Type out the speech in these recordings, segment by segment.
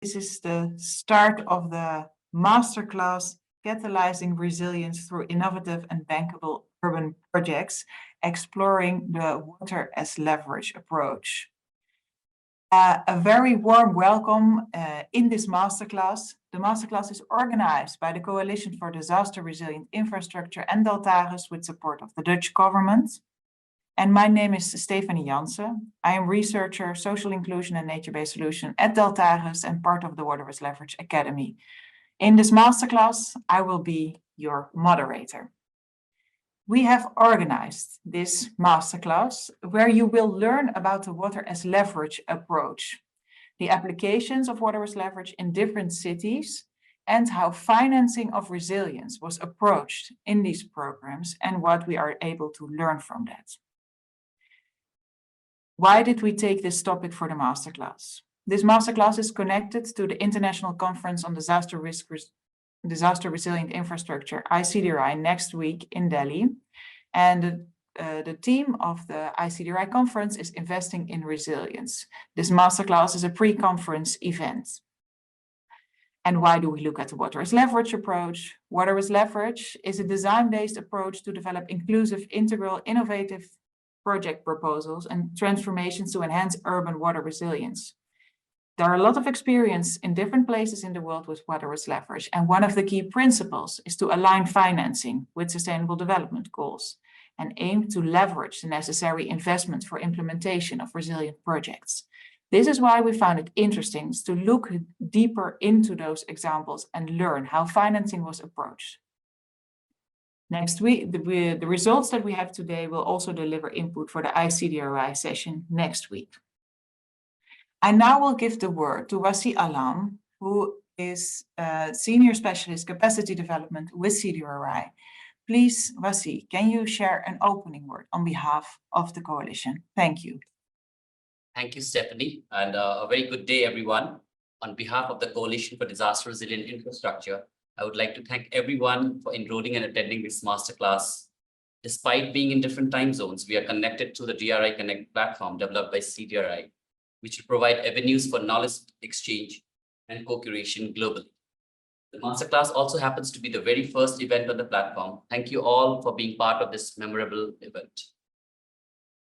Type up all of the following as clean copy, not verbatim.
This is the start of the Masterclass, Catalyzing Resilience through Innovative and Bankable Urban Projects, exploring the water as leverage approach. A very warm welcome in this Masterclass. The Masterclass is organized by the Coalition for Disaster Resilient Infrastructure and Deltares with support of the Dutch government. And my name is Stephanie Jansen. I am researcher, social inclusion and nature-based solution at Deltares and part of the Water as Leverage Academy. In this Masterclass, I will be your moderator. We have organized this Masterclass where you will learn about the water as leverage approach, the applications of water as leverage in different cities, and how financing of resilience was approached in these programs and what we are able to learn from that. Why did we take this topic for the Masterclass? This Masterclass is connected to the International Conference on Disaster Resilient Infrastructure, ICDRI, next week in Delhi. And the theme of the ICDRI conference is Investing in Resilience. This Masterclass is a pre-conference event. And why do we look at the water as leverage approach? Water as leverage is a design-based approach to develop inclusive, integral, innovative project proposals and transformations to enhance urban water resilience. There are a lot of experience in different places in the world with water as leverage, and one of the key principles is to align financing with sustainable development goals and aim to leverage the necessary investment for implementation of resilient projects. This is why we found it interesting to look deeper into those examples and learn how financing was approached. Next week, the results that we have today will also deliver input for the ICDRI session next week. I now will give the word to Wasi Alam, who is Senior Specialist Capacity Development with CDRI. Please, Wasi, can you share an opening word on behalf of the coalition? Thank you. Thank you, Stephanie, and a very good day, everyone. On behalf of the Coalition for Disaster Resilient Infrastructure, I would like to thank everyone for enrolling and attending this masterclass. Despite being in different time zones, we are connected to the DRI Connect platform developed by CDRI, which will provide avenues for knowledge exchange and co-creation globally. The masterclass also happens to be the very first event on the platform. Thank you all for being part of this memorable event.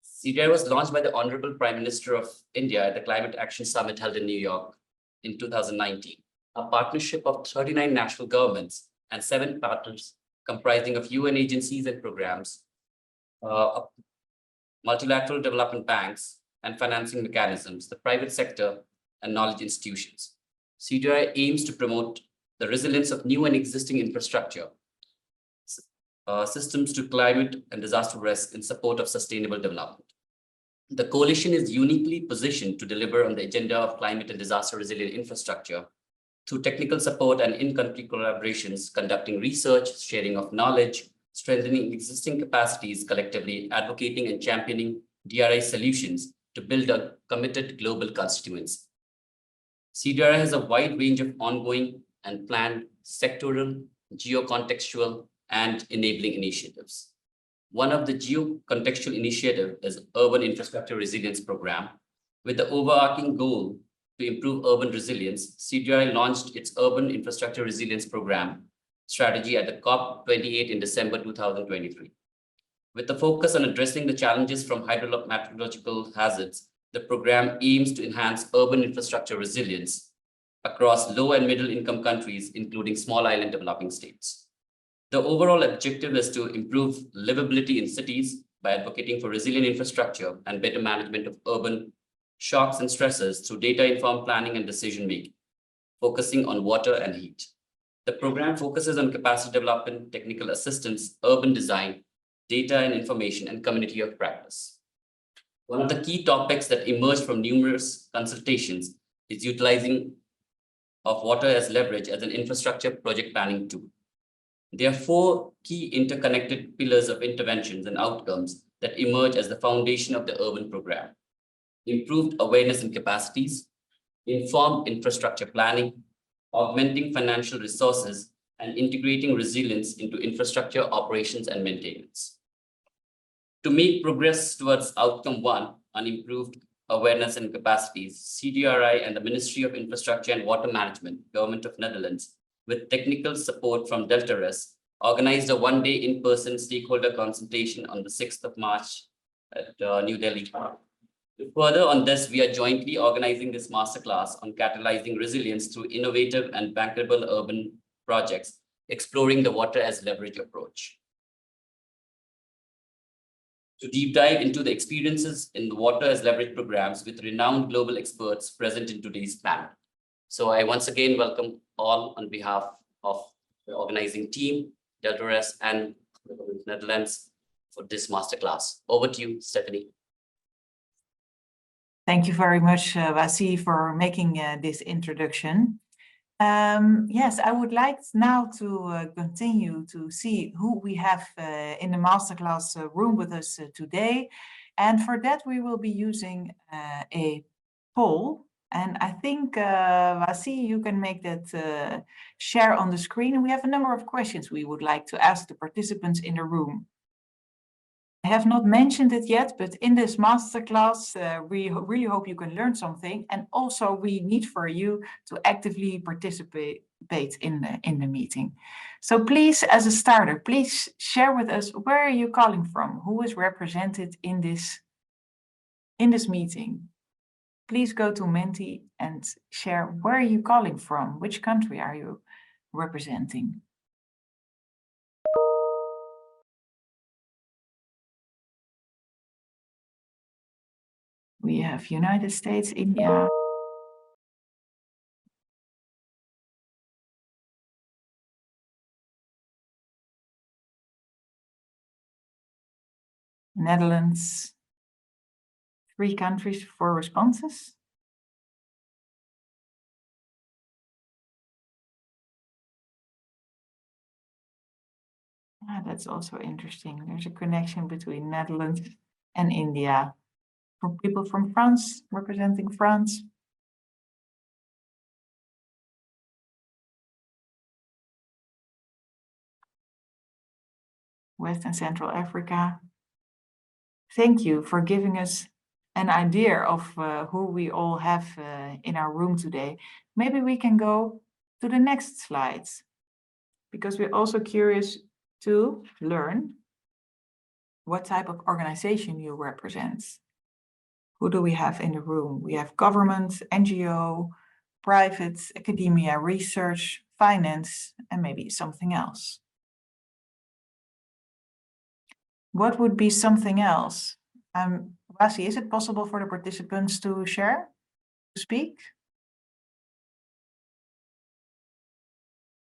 CDRI was launched by the Honorable Prime Minister of India at the Climate Action Summit held in New York in 2019. A partnership of 39 national governments and 7 partners comprising of UN agencies and programs, multilateral development banks and financing mechanisms, the private sector and knowledge institutions. CDRI aims to promote the resilience of new and existing infrastructure systems to climate and disaster risk in support of sustainable development. The coalition is uniquely positioned to deliver on the agenda of climate and disaster resilient infrastructure through technical support and in-country collaborations, conducting research, sharing of knowledge, strengthening existing capacities, collectively advocating and championing DRI solutions to build a committed global constituency. CDRI has a wide range of ongoing and planned sectoral, geo-contextual, and enabling initiatives. One of the geo-contextual initiatives is Urban Infrastructure Resilience Program. With the overarching goal to improve urban resilience, CDRI launched its Urban Infrastructure Resilience Program strategy at the COP28 in December 2023. With the focus on addressing the challenges from hydrometeorological hazards, the program aims to enhance urban infrastructure resilience across low and middle income countries, including small island developing states. The overall objective is to improve livability in cities by advocating for resilient infrastructure and better management of urban shocks and stresses through data-informed planning and decision-making, focusing on water and heat. The program focuses on capacity development, technical assistance, urban design, data and information, and community of practice. One of the key topics that emerged from numerous consultations is utilizing of water as leverage as an infrastructure project planning tool. There are 4 key interconnected pillars of interventions and outcomes that emerge as the foundation of the urban program: improved awareness and capacities, informed infrastructure planning, augmenting financial resources, and integrating resilience into infrastructure operations and maintenance. To make progress towards outcome 1 on improved Awareness and Capacities, CDRI and the Ministry of Infrastructure and Water Management, Government of Netherlands, with technical support from DeltaRes, organized a one-day in-person stakeholder consultation on the 6th of March at New Delhi. Further on this, we are jointly organizing this masterclass on catalyzing resilience through innovative and bankable urban projects, exploring the water as leverage approach. To deep dive into the experiences in the water as leverage programs with renowned global experts present in today's panel. So I once again welcome all on behalf of the organizing team, DeltaRes and the Netherlands for this masterclass. Over to you, Stephanie. Thank you very much, Wasi, for making this introduction. Yes, I would like now to continue to see who we have in the masterclass room with us today. And for that, we will be using a poll. And I think, Wasi, you can make that share on the screen. And we have a number of questions we would like to ask the participants in the room. I have not mentioned it yet, but in this masterclass, we really hope you can learn something. And also we need for you to actively participate in the meeting. So please, as a starter, please share with us, where are you calling from? Who is represented in this meeting? Please go to Menti and share, where are you calling from? Which country are you representing? We have United States, India, Netherlands, 3 countries for responses. That's also interesting. There's a connection between Netherlands and India. For people from France, representing France. West and Central Africa. Thank you for giving us an idea of who we all have in our room today. Maybe we can go to the next slides, because we're also curious to learn what type of organization you represent. Who do we have in the room? We have government, NGO, private, academia, research, finance, and maybe something else. What would be something else? Wasi, is it possible for the participants to share, to speak?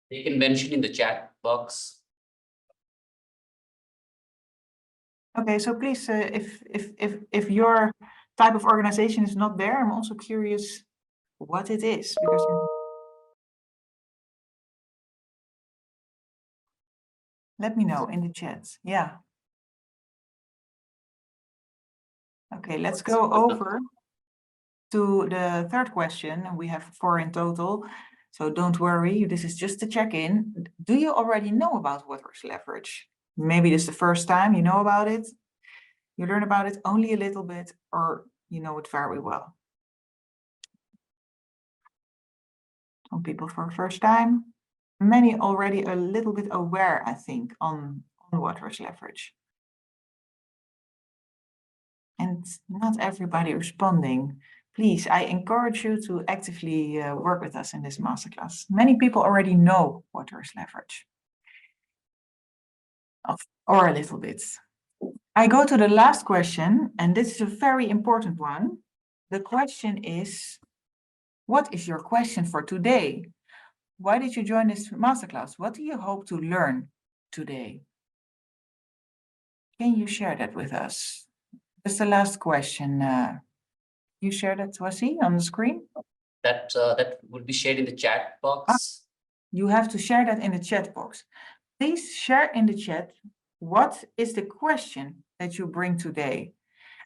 You can mention in the chat box. Okay, so please, if your type of organization is not there, I'm also curious what it is, because let me know in the chat. Yeah. Okay, let's go over to the third question, and we have 4 in total. So don't worry, this is just to check in. Do you already know about water leverage? Maybe this is the first time you know about it. You learn about it only a little bit, or you know it very well. Some people for the first time. Many already a little bit aware, I think, on water leverage. And not everybody responding. Please, I encourage you to actively work with us in this masterclass. Many people already know water leverage. Or a little bit. I go to the last question, and this is a very important one. The question is, what is your question for today? Why did you join this masterclass? What do you hope to learn today? Can you share that with us? That's the last question. You share that, Wasi, on the screen? That would be shared in the chat box. You have to share that in the chat box. Please share in the chat, what is the question that you bring today?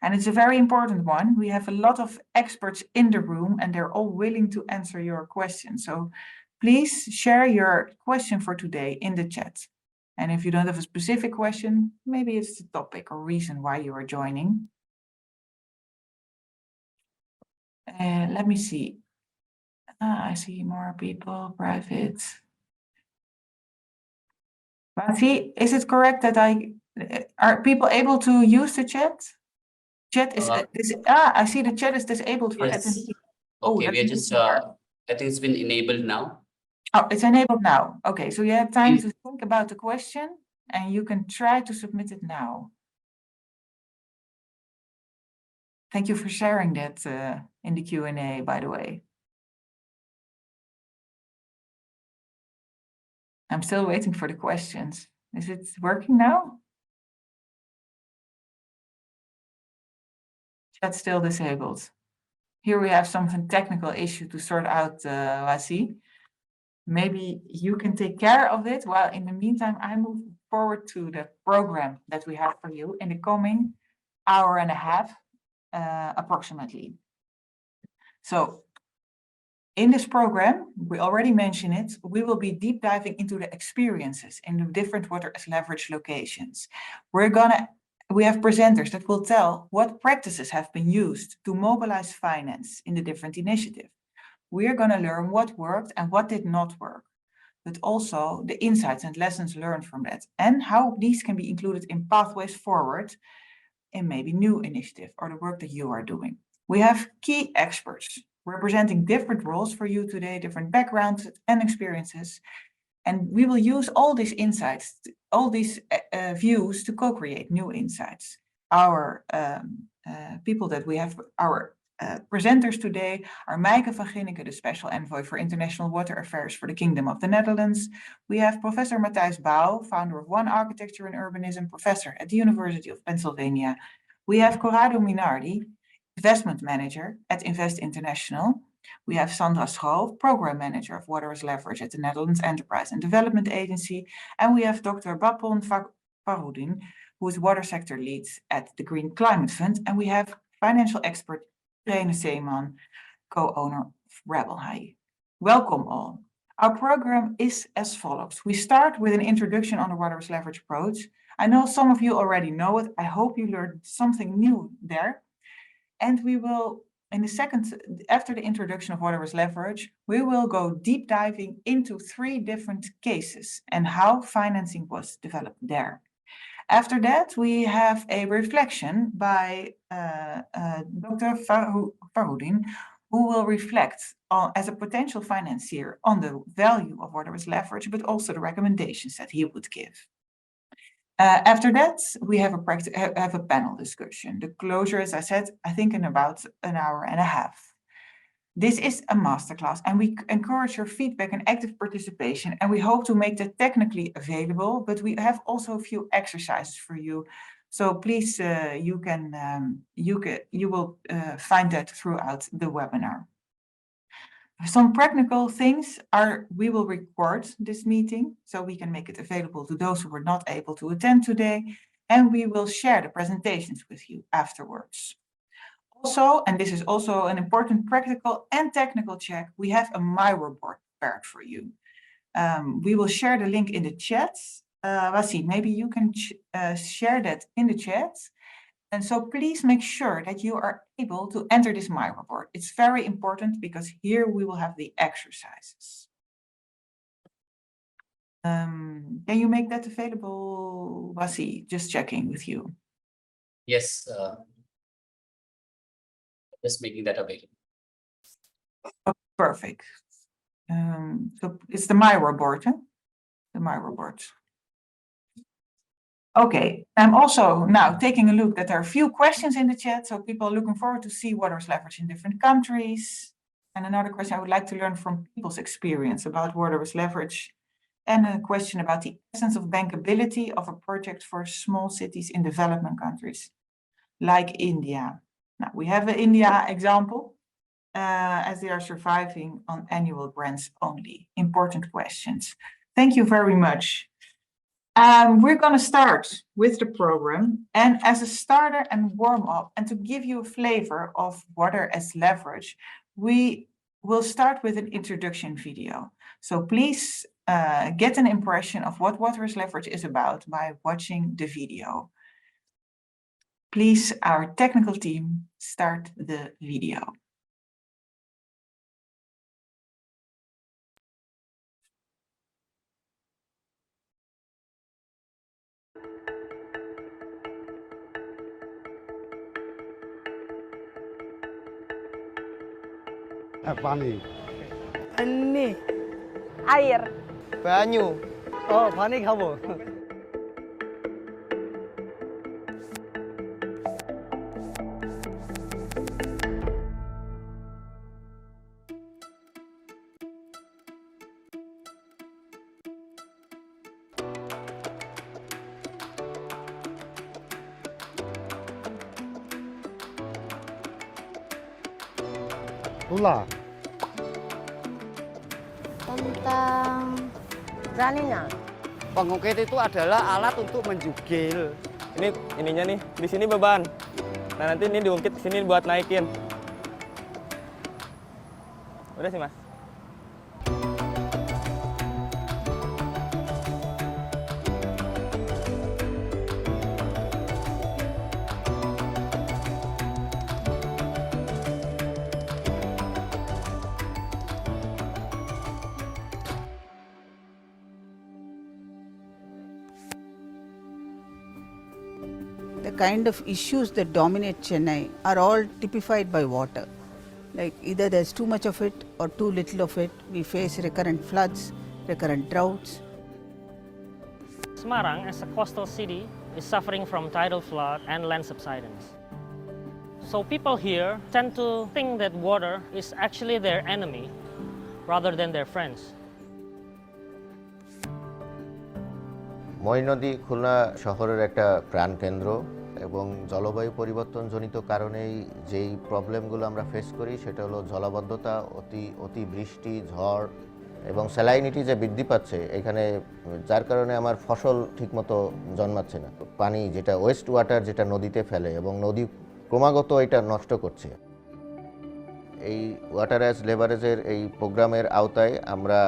And it's a very important one. We have a lot of experts in the room, and they're all willing to answer your question. So please share your question for today in the chat. And if you don't have a specific question, maybe it's the topic or reason why you are joining. Let me see. I see more people, private. But see, is it correct that are people able to use the chat? Chat is, I see the chat is disabled for Yes. attendees. Oh, Okay, we are that's just, I think it's been enabled now. Oh, it's enabled now. Okay, so you have time Please. to think about the question and you can try to submit it now. Thank you for sharing that in the Q&A, by the way. I'm still waiting for the questions. Is it working now? Chat's still disabled. Here we have some technical issue to sort out, Wasi. Maybe you can take care of it, while in the meantime, I move forward to the program that we have for you in the coming hour and a half, approximately. So in this program, we already mentioned it, we will be deep diving into the experiences in the different water as leverage locations. We have presenters that will tell what practices have been used to mobilize finance in the different initiatives. We are going to learn what worked and what did not work, but also the insights and lessons learned from that and how these can be included in pathways forward in maybe new initiative or the work that you are doing. We have key experts representing different roles for you today, different backgrounds and experiences. And we will use all these insights, all these views to co-create new insights. Our people that we have, our presenters today are Maaike van Ginneke, the Special Envoy for International Water Affairs for the Kingdom of the Netherlands. We have Professor Matthijs Bouw, founder of One Architecture and Urbanism, professor at the University of Pennsylvania. We have Corrado Minardi, investment manager at Invest International. We have Sandra Schoof, program manager of Water as Leverage at the Netherlands Enterprise and Development Agency. And we have Dr. Bapon Farudin, who is water sector lead at the Green Climate Fund. And we have financial expert Irene Seeman, co-owner of Rebel High. Welcome all. Our program is as follows. We start with an introduction on the Water as Leverage approach. I know some of you already know it. I hope you learned something new there. And we will, in the second, after the introduction of water as leverage, we will go deep diving into 3 different cases and how financing was developed there. After that, we have a reflection by Dr. Farudin, who will reflect on, as a potential financier on the value of water as leverage, but also the recommendations that he would give. After that, we have a panel discussion. The closure, as I said, I think in about an hour and a half. This is a masterclass and we encourage your feedback and active participation, and we hope to make that technically available, but we have also a few exercises for you. So please, you will find that throughout the webinar. Some practical things are, we will record this meeting so we can make it available to those who were not able to attend today, and we will share the presentations with you afterwards. Also, and this is also an important practical and technical check, we have a Miro board prepared for you. We will share the link in the chat. Wasi, maybe you can share that in the chat. And so please make sure that you are able to enter this Miro board. It's very important because here we will have the exercises. Can you make that available, Wasi? Just checking with you. Yes, just making that available. Oh, perfect. So it's the Miro board, huh? The Miro board. Okay, I'm also now taking a look that there are a few questions in the chat, so people are looking forward to see water as leverage in different countries. And another question I would like to learn from people's experience about water as leverage, and a question about the essence of bankability of a project for small cities in development countries, like India. Now, we have an India example, as they are surviving on annual grants only. Important questions. Thank you very much. We're going to start with the program, and as a starter and warm up, and to give you a flavor of water as leverage, we will start with an introduction video. So please get an impression of what water as leverage is about by watching the video. Please, our technical team, start the video. পানি। Ini air. Banyu. Oh, পানি খাবো। তুলা। Tentang Zanina. Pengukit itu adalah alat untuk menjugil. Ini ininya nih, di sini beban. Nah nanti ini diungkit ke sini buat naikin. Udah sih mas. The kind of issues that dominate Chennai are all typified by water. Like either there's too much of it or too little of it. We face recurrent floods, recurrent droughts. Semarang, as a coastal city, is suffering from tidal flood and land subsidence. So people here tend to think that water is actually their enemy rather than their friends. মই নদী খুলনা শহরের একটা প্রাণকেন্দ্র এবং জলবায়ু পরিবর্তনজনিত কারণেই যেই প্রবলেমগুলো আমরা ফেস করি সেটা হলো জলাবদ্ধতা, অতিবৃষ্টি, ঝড় এবং স্যালাইনিটি যে বৃদ্ধি পাচ্ছে এখানে, যার কারণে আমার ফসল ঠিকমতো জন্মাচ্ছে না। পানি যেটা ওয়েস্ট ওয়াটার যেটা নদীতে ফেলে এবং নদী ক্রমাগত এটা নষ্ট করছে। এই ওয়াটার অ্যাজ লেভারেজের এই প্রোগ্রামের আওতায় আমরা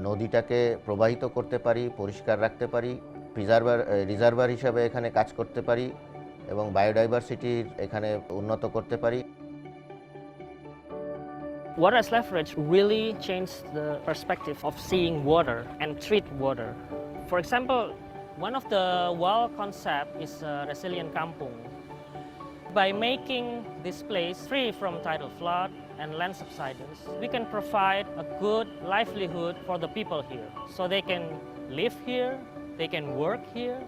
নদীটাকে প্রবাহিত করতে পারি, পরিষ্কার রাখতে পারি, রিজার্ভার হিসাবে এখানে কাজ করতে পারি এবং বায়োডাইভার্সিটি এখানে উন্নত করতে পারি। Water as leverage really changed the perspective of seeing water and treat water. For example, one of the WAL concept is resilient kampung. By making this place free from tidal flood and land subsidence, we can provide a good livelihood for the people here. So they can live here, they can work here,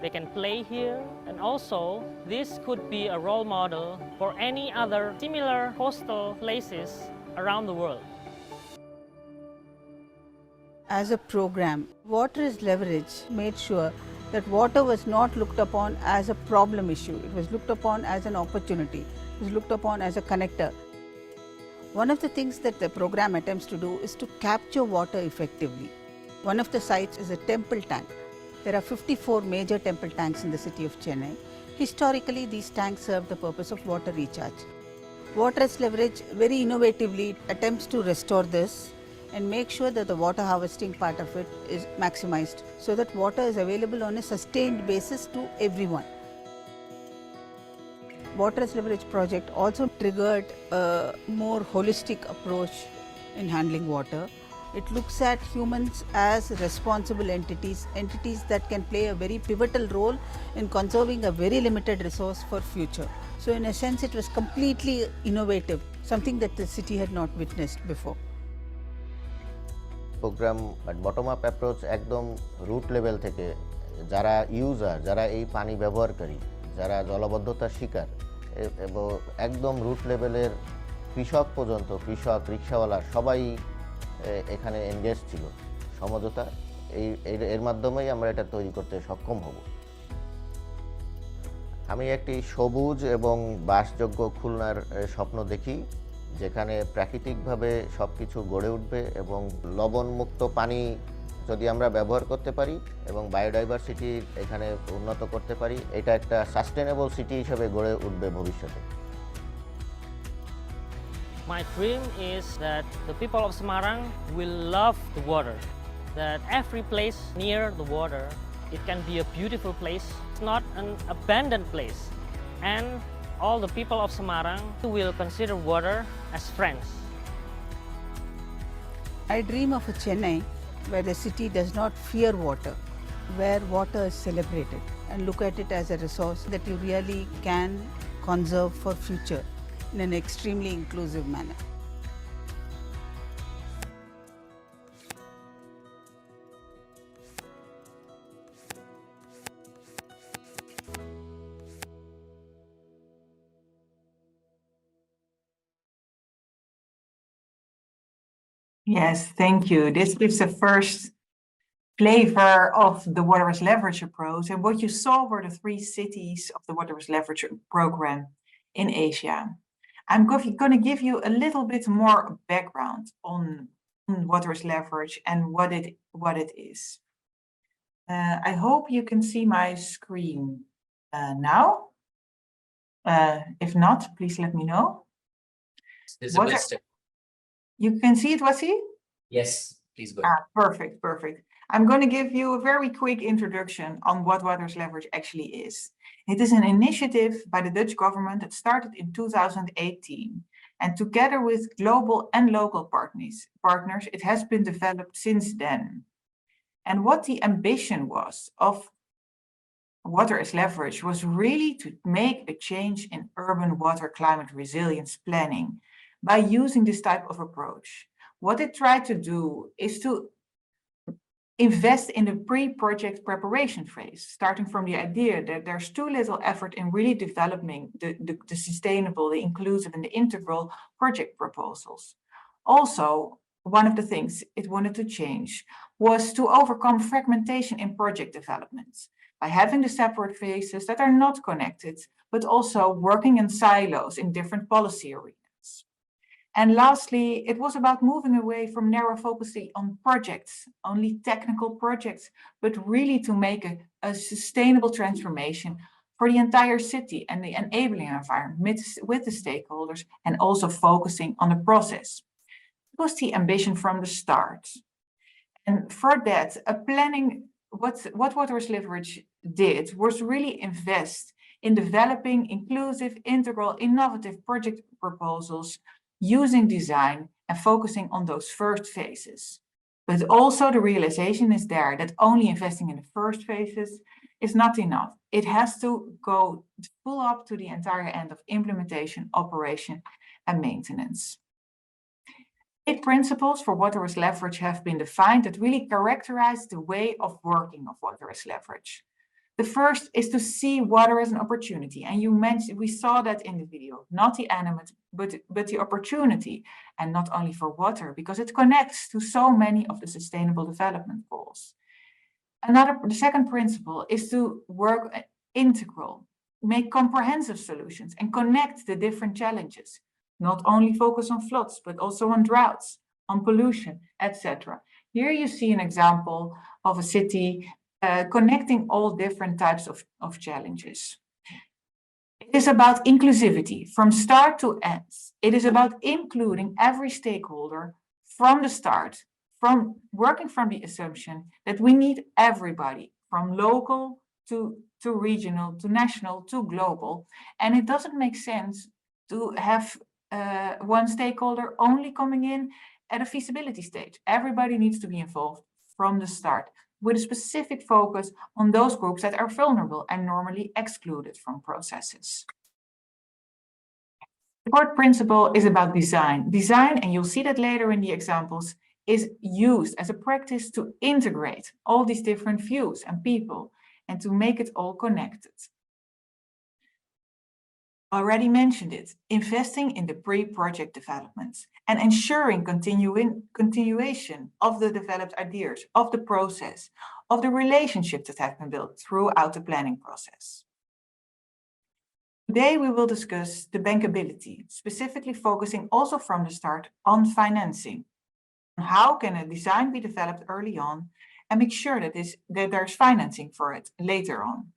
they can play here, and also this could be a role model for any other similar coastal places around the world. As a program, Water is Leverage made sure that water was not looked upon as a problem issue. It was looked upon as an opportunity. It was looked upon as a connector. One of the things that the program attempts to do is to capture water effectively. One of the sites is a temple tank. There are 54 major temple tanks in the city of Chennai. Historically, these tanks serve the purpose of water recharge. Water as Leverage very innovatively attempts to restore this and make sure that the water harvesting part of it is maximized so that water is available on a sustained basis to everyone. Water as Leverage project also triggered a more holistic approach in handling water. It looks at humans as responsible entities that can play a very pivotal role in conserving a very limited resource for future. So in a sense, it was completely innovative, something that the city had not witnessed before. Program bottom up approach একদম root level থেকে যারা user, যারা এই পানি ব্যবহারকারী, যারা জলাবদ্ধতার শিকার এবং একদম রুট লেভেলের কৃষক পর্যন্ত, কৃষক, রিক্সাওয়ালা সবাই এখানে এনগেজ ছিল। সমঝোতা এর মাধ্যমেই আমরা এটা তৈরি করতে সক্ষম হব। আমি একটি সবুজ এবং বাসযোগ্য খুলনার স্বপ্ন দেখি, যেখানে প্রাকৃতিকভাবে সব কিছু গড়ে উঠবে এবং লবণমুক্ত পানি যদি আমরা ব্যবহার করতে পারি এবং বায়োডাইভার্সিটি এখানে উন্নত করতে পারি, এটা একটা সাস্টেনেবল সিটি হিসেবে গড়ে উঠবে ভবিষ্যতে। My dream is that the people of Semarang will love the water, that every place near the water, it can be a beautiful place, it's not an abandoned place, and all the people of Semarang will consider water as friends. I dream of a Chennai where the city does not fear water, where water is celebrated and look at it as a resource that you really can conserve for future in an extremely inclusive manner. Yes, thank you. This gives the first flavor of the water as leverage approach. And what you saw were the 3 cities of the water as leverage program in Asia. I'm going to give you a little bit more background on water as leverage and what it is. I hope you can see my screen now. If not, please let me know. You can see it, Wasi? Yes, please go ahead. Perfect, perfect. I'm going to give you a very quick introduction on what water as leverage actually is. It is an initiative by the Dutch government that started in 2018. And together with global and local partners, it has been developed since then. And what the ambition was of water as leverage was really to make a change in urban water climate resilience planning by using this type of approach. What it tried to do is to invest in the pre-project preparation phase, starting from the idea that there's too little effort in really developing the sustainable, the inclusive, and the integral project proposals. Also, one of the things it wanted to change was to overcome fragmentation in project developments by having the separate phases that are not connected, but also working in silos in different policy arenas. And lastly, it was about moving away from narrow focusing on projects, only technical projects, but really to make a sustainable transformation for the entire city and the enabling environment with the stakeholders, and also focusing on the process. It was the ambition from the start. And for that, what Water as Leverage did was really invest in developing inclusive, integral, innovative project proposals using design and focusing on those first phases. But also the realization is there that only investing in the first phases is not enough. It has to go full up to the entire end of implementation, operation, and maintenance. 8 principles for water as leverage have been defined that really characterize the way of working of water as leverage. The first is to see water as an opportunity. And we saw that in the video, not the animate, but the opportunity, and not only for water, because it connects to so many of the sustainable development goals. The second principle is to work integral, make comprehensive solutions and connect the different challenges, not only focus on floods, but also on droughts, on pollution, etc. Here you see an example of a city connecting all different types of challenges. It is about inclusivity from start to end. It is about including every stakeholder from the start, from working from the assumption that we need everybody, from local to regional, to national, to global. And it doesn't make sense to have one stakeholder only coming in at a feasibility stage. Everybody needs to be involved from the start, with a specific focus on those groups that are vulnerable and normally excluded from processes. The fourth principle is about design. Design, and you'll see that later in the examples, is used as a practice to integrate all these different views and people and to make it all connected. Already mentioned it, investing in the pre-project developments and ensuring continuation of the developed ideas, of the process, of the relationships that have been built throughout the planning process. Today we will discuss the bankability, specifically focusing also from the start on financing. How can a design be developed early on and make sure that there's financing for it later on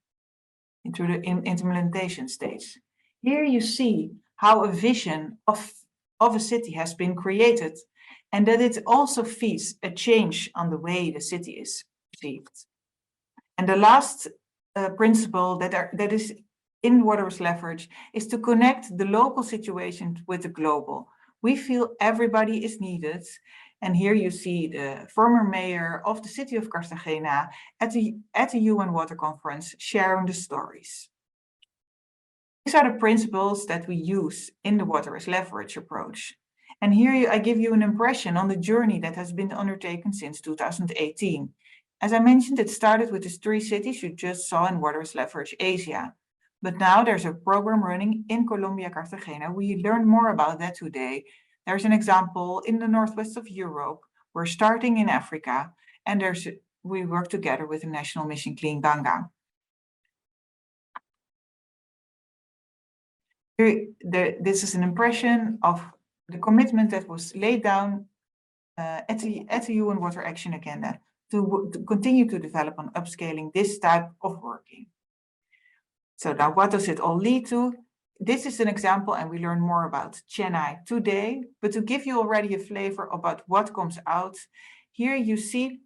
into the implementation stage. Here you see how a vision of a city has been created and that it also feeds a change on the way the city is perceived. And the last principle that is in water as leverage is to connect the local situation with the global. We feel everybody is needed. And here you see the former mayor of the city of Cartagena at the UN Water Conference sharing the stories. These are the principles that we use in the water as leverage approach. And here I give you an impression on the journey that has been undertaken since 2018. As I mentioned, it started with the 3 cities you just saw in water as leverage Asia. But now there's a program running in Colombia, Cartagena. We learn more about that today There's an example in the northwest of Europe. We're starting in Africa, and we work together with the National Mission Clean Ganga. This is an impression of the commitment that was laid down at the UN Water Action Agenda to continue to develop on upscaling this type of working. So now what does it all lead to? This is an example, and we learn more about Chennai today, but to give you already a flavor about what comes out, here you see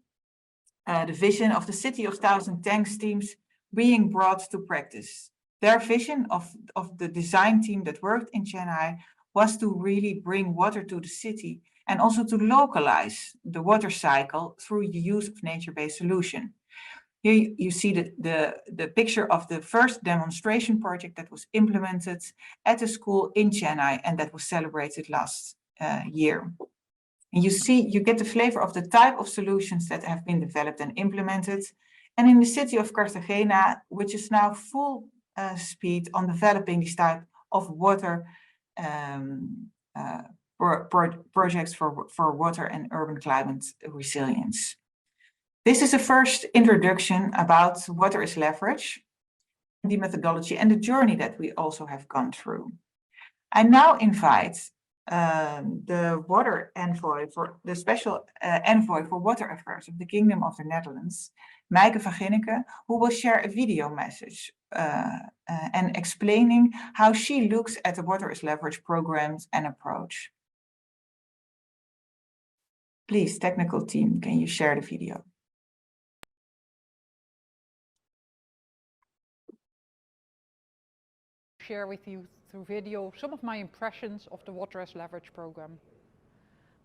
the vision of the City of 1,000 Tanks teams being brought to practice. Their vision of the design team that worked in Chennai was to really bring water to the city and also to localize the water cycle through the use of nature-based solution. Here you see the picture of the first demonstration project that was implemented at a school in Chennai, and that was celebrated last year. And you get the flavor of the type of solutions that have been developed and implemented. And in the city of Cartagena, which is now full speed on developing this type of water projects for water and urban climate resilience. This is a first introduction about water as leverage, the methodology and the journey that we also have gone through. I now invite the water envoy for the special envoy for water affairs of the Kingdom of the Netherlands, Maaike van Ginneken, who will share a video message and explaining how she looks at the water as leverage programs and approach. Please, technical team, can you share the video? Share with you through video some of my impressions of the Water as Leverage program.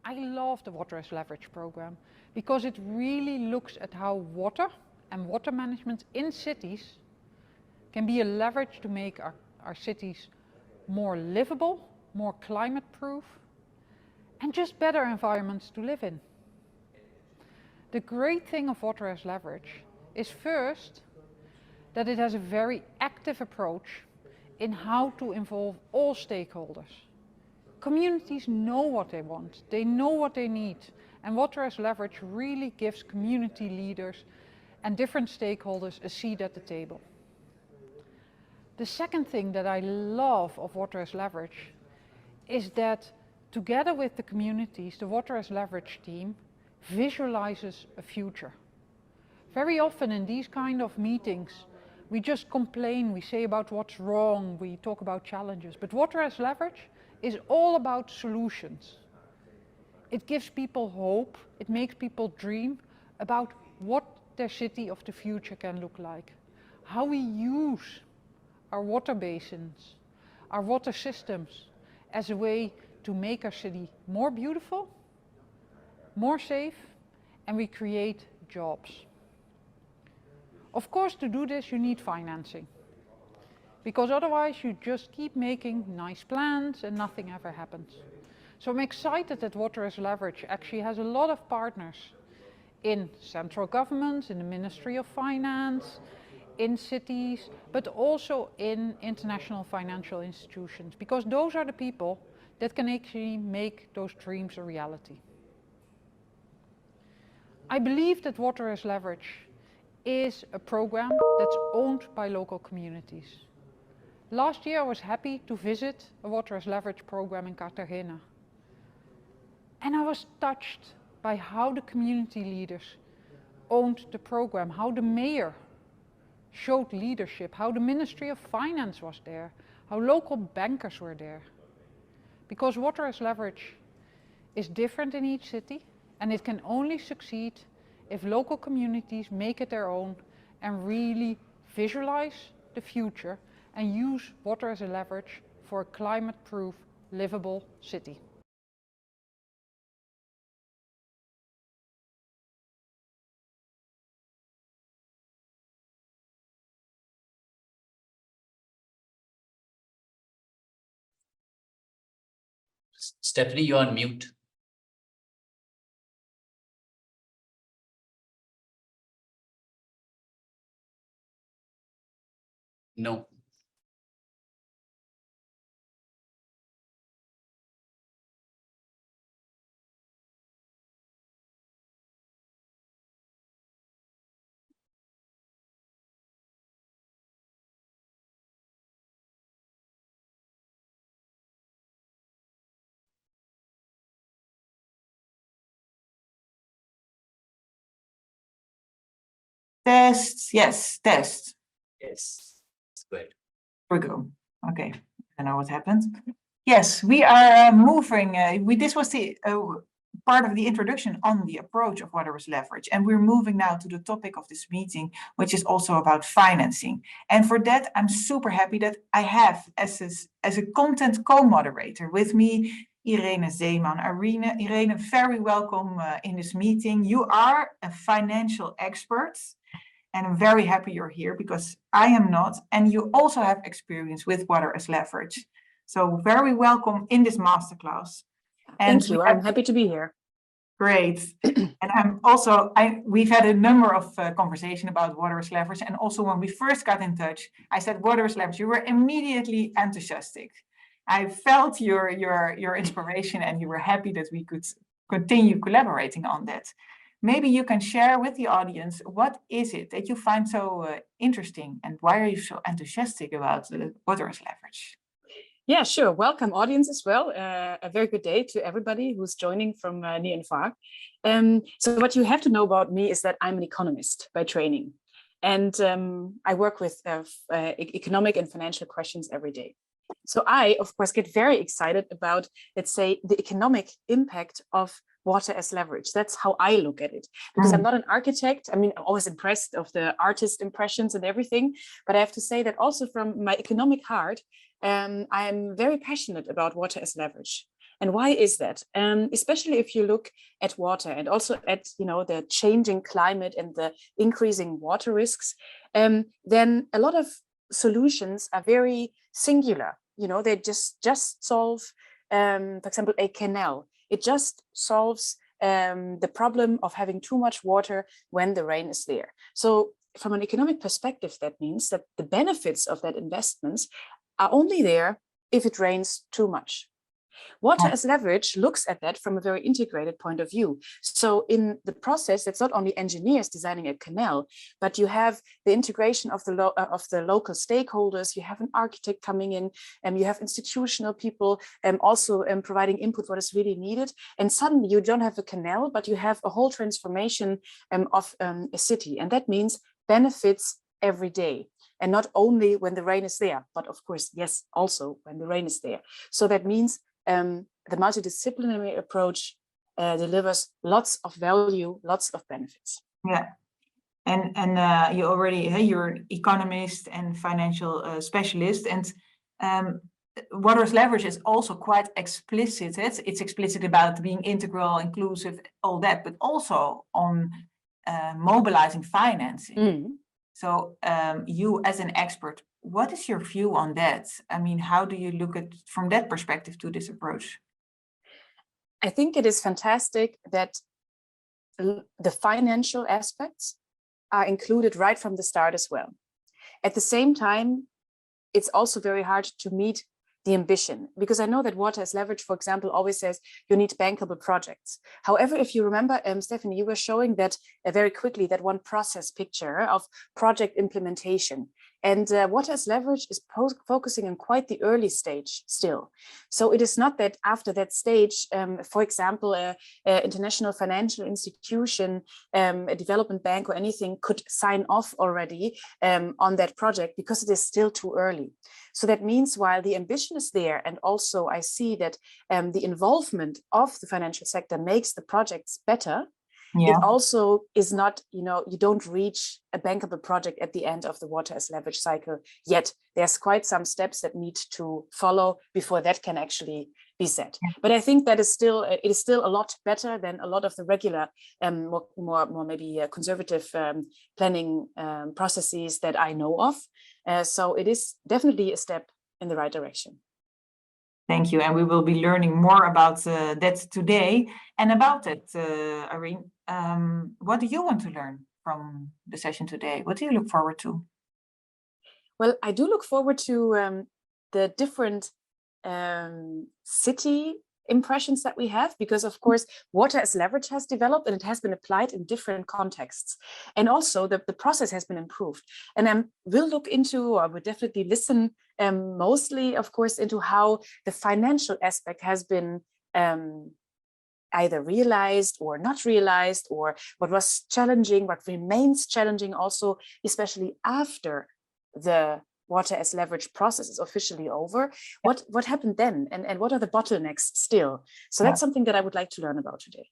I love the Water as Leverage program because it really looks at how water and water management in cities can be a leverage to make our cities more livable, more climate proof, and just better environments to live in. The great thing of Water as Leverage is first that it has a very active approach in how to involve all stakeholders. Communities know what they want, they know what they need, and Water as Leverage really gives community leaders and different stakeholders a seat at the table. The second thing that I love of Water as Leverage is that together with the communities, the Water as Leverage team visualizes a future. Very often in these kind of meetings, we just complain, we say about what's wrong, we talk about challenges, but Water as Leverage is all about solutions. It gives people hope, it makes people dream about what their city of the future can look like. How we use our water basins, our water systems as a way to make our city more beautiful, more safe, and we create jobs. Of course, to do this, you need financing, because otherwise you just keep making nice plans and nothing ever happens. So I'm excited that Water as Leverage actually has a lot of partners in central governments, in the Ministry of Finance, in cities, but also in international financial institutions, because those are the people that can actually make those dreams a reality. I believe that Water as Leverage is a program that's owned by local communities. Last year I was happy to visit a Water as Leverage program in Cartagena. And I was touched by how the community leaders owned the program, how the mayor showed leadership, how the Ministry of Finance was there, how local bankers were there. Because Water as Leverage is different in each city, and it can only succeed if local communities make it their own and really visualize the future and use water as a leverage for a climate-proof, livable city. Stephanie, you're on mute. No. Test. Yes, test. Yes, it's great. We go. Okay, I don't know what happened. Yes, we are moving. This was the part of the introduction on the approach of water as leverage, and we're moving now to the topic of this meeting, which is also about financing. And for that, I'm super happy that I have as a content co-moderator with me, Irene Zeeman. Irene, very welcome in this meeting. You are a financial expert. And I'm very happy you're here because I am not. And you also have experience with water as leverage. So very welcome in this masterclass. And thank you. I'm happy to be here. Great. And we've had a number of conversation about water as leverage. And also when we first got in touch, I said water as leverage. You were immediately enthusiastic. I felt your inspiration and you were happy that we could continue collaborating on that. Maybe you can share with the audience, what is it that you find so interesting and why are you so enthusiastic about water as leverage? Yeah, sure. Welcome audience as well. A very good day to everybody who's joining from near and far. So what you have to know about me is that I'm an economist by training. And I work with economic and financial questions every day. So I, of course, get very excited about, let's say, the economic impact of water as leverage. That's how I look at it, because I'm not an architect. I mean, I'm always impressed of the artist impressions and everything, but I have to say that also from my economic heart, I'm very passionate about water as leverage. And why is that? Especially if you look at water and also at, the changing climate and the increasing water risks, then a lot of solutions are very singular. They just solve, for example, a canal. It just solves the problem of having too much water when the rain is there. So from an economic perspective, that means that the benefits of that investments are only there if it rains too much. Water as leverage looks at that from a very integrated point of view. So in the process, it's not only engineers designing a canal, but you have the integration of the local stakeholders. You have an architect coming in, and you have institutional people also providing input what is really needed. And suddenly you don't have a canal, but you have a whole transformation of a city. And that means benefits every day. And not only when the rain is there, but of course, yes, also when the rain is there. So that means the multidisciplinary approach delivers lots of value, lots of benefits. Yeah, and you're an economist and financial specialist, and water as leverage is also quite explicit. It's explicit about being integral, inclusive, all that, but also on mobilizing financing. So you as an expert, what is your view on that? I mean, how do you look at from that perspective to this approach? I think it is fantastic that the financial aspects are included right from the start as well. At the same time, it's also very hard to meet the ambition, because I know that water as leverage, for example, always says you need bankable projects. However, if you remember, Stephanie, you were showing that very quickly, that one process picture of project implementation. And water as leverage is focusing on quite the early stage still. So it is not that after that stage, for example, an international financial institution, a development bank or anything could sign off already on that project, because it is still too early. So that means while the ambition is there, and also I see that the involvement of the financial sector makes the projects better, it also is not, you don't reach a bankable project at the end of the water as leverage cycle yet. There's quite some steps that need to follow before that can actually be set. But I think that it is still a lot better than a lot of the regular, more maybe conservative planning processes that I know of. So it is definitely a step in the right direction. Thank you. And we will be learning more about that today. And about that, Irene, what do you want to learn from the session today? What do you look forward to? Well, I do look forward to the different city impressions that we have, because of course water as leverage has developed and it has been applied in different contexts, and also the process has been improved. And we'll look into, or we'll definitely listen mostly of course into how the financial aspect has been either realized or not realized, or what was challenging, what remains challenging also, especially after the water as leverage process is officially over. What happened then, and what are the bottlenecks still? So that's something that I would like to learn about today.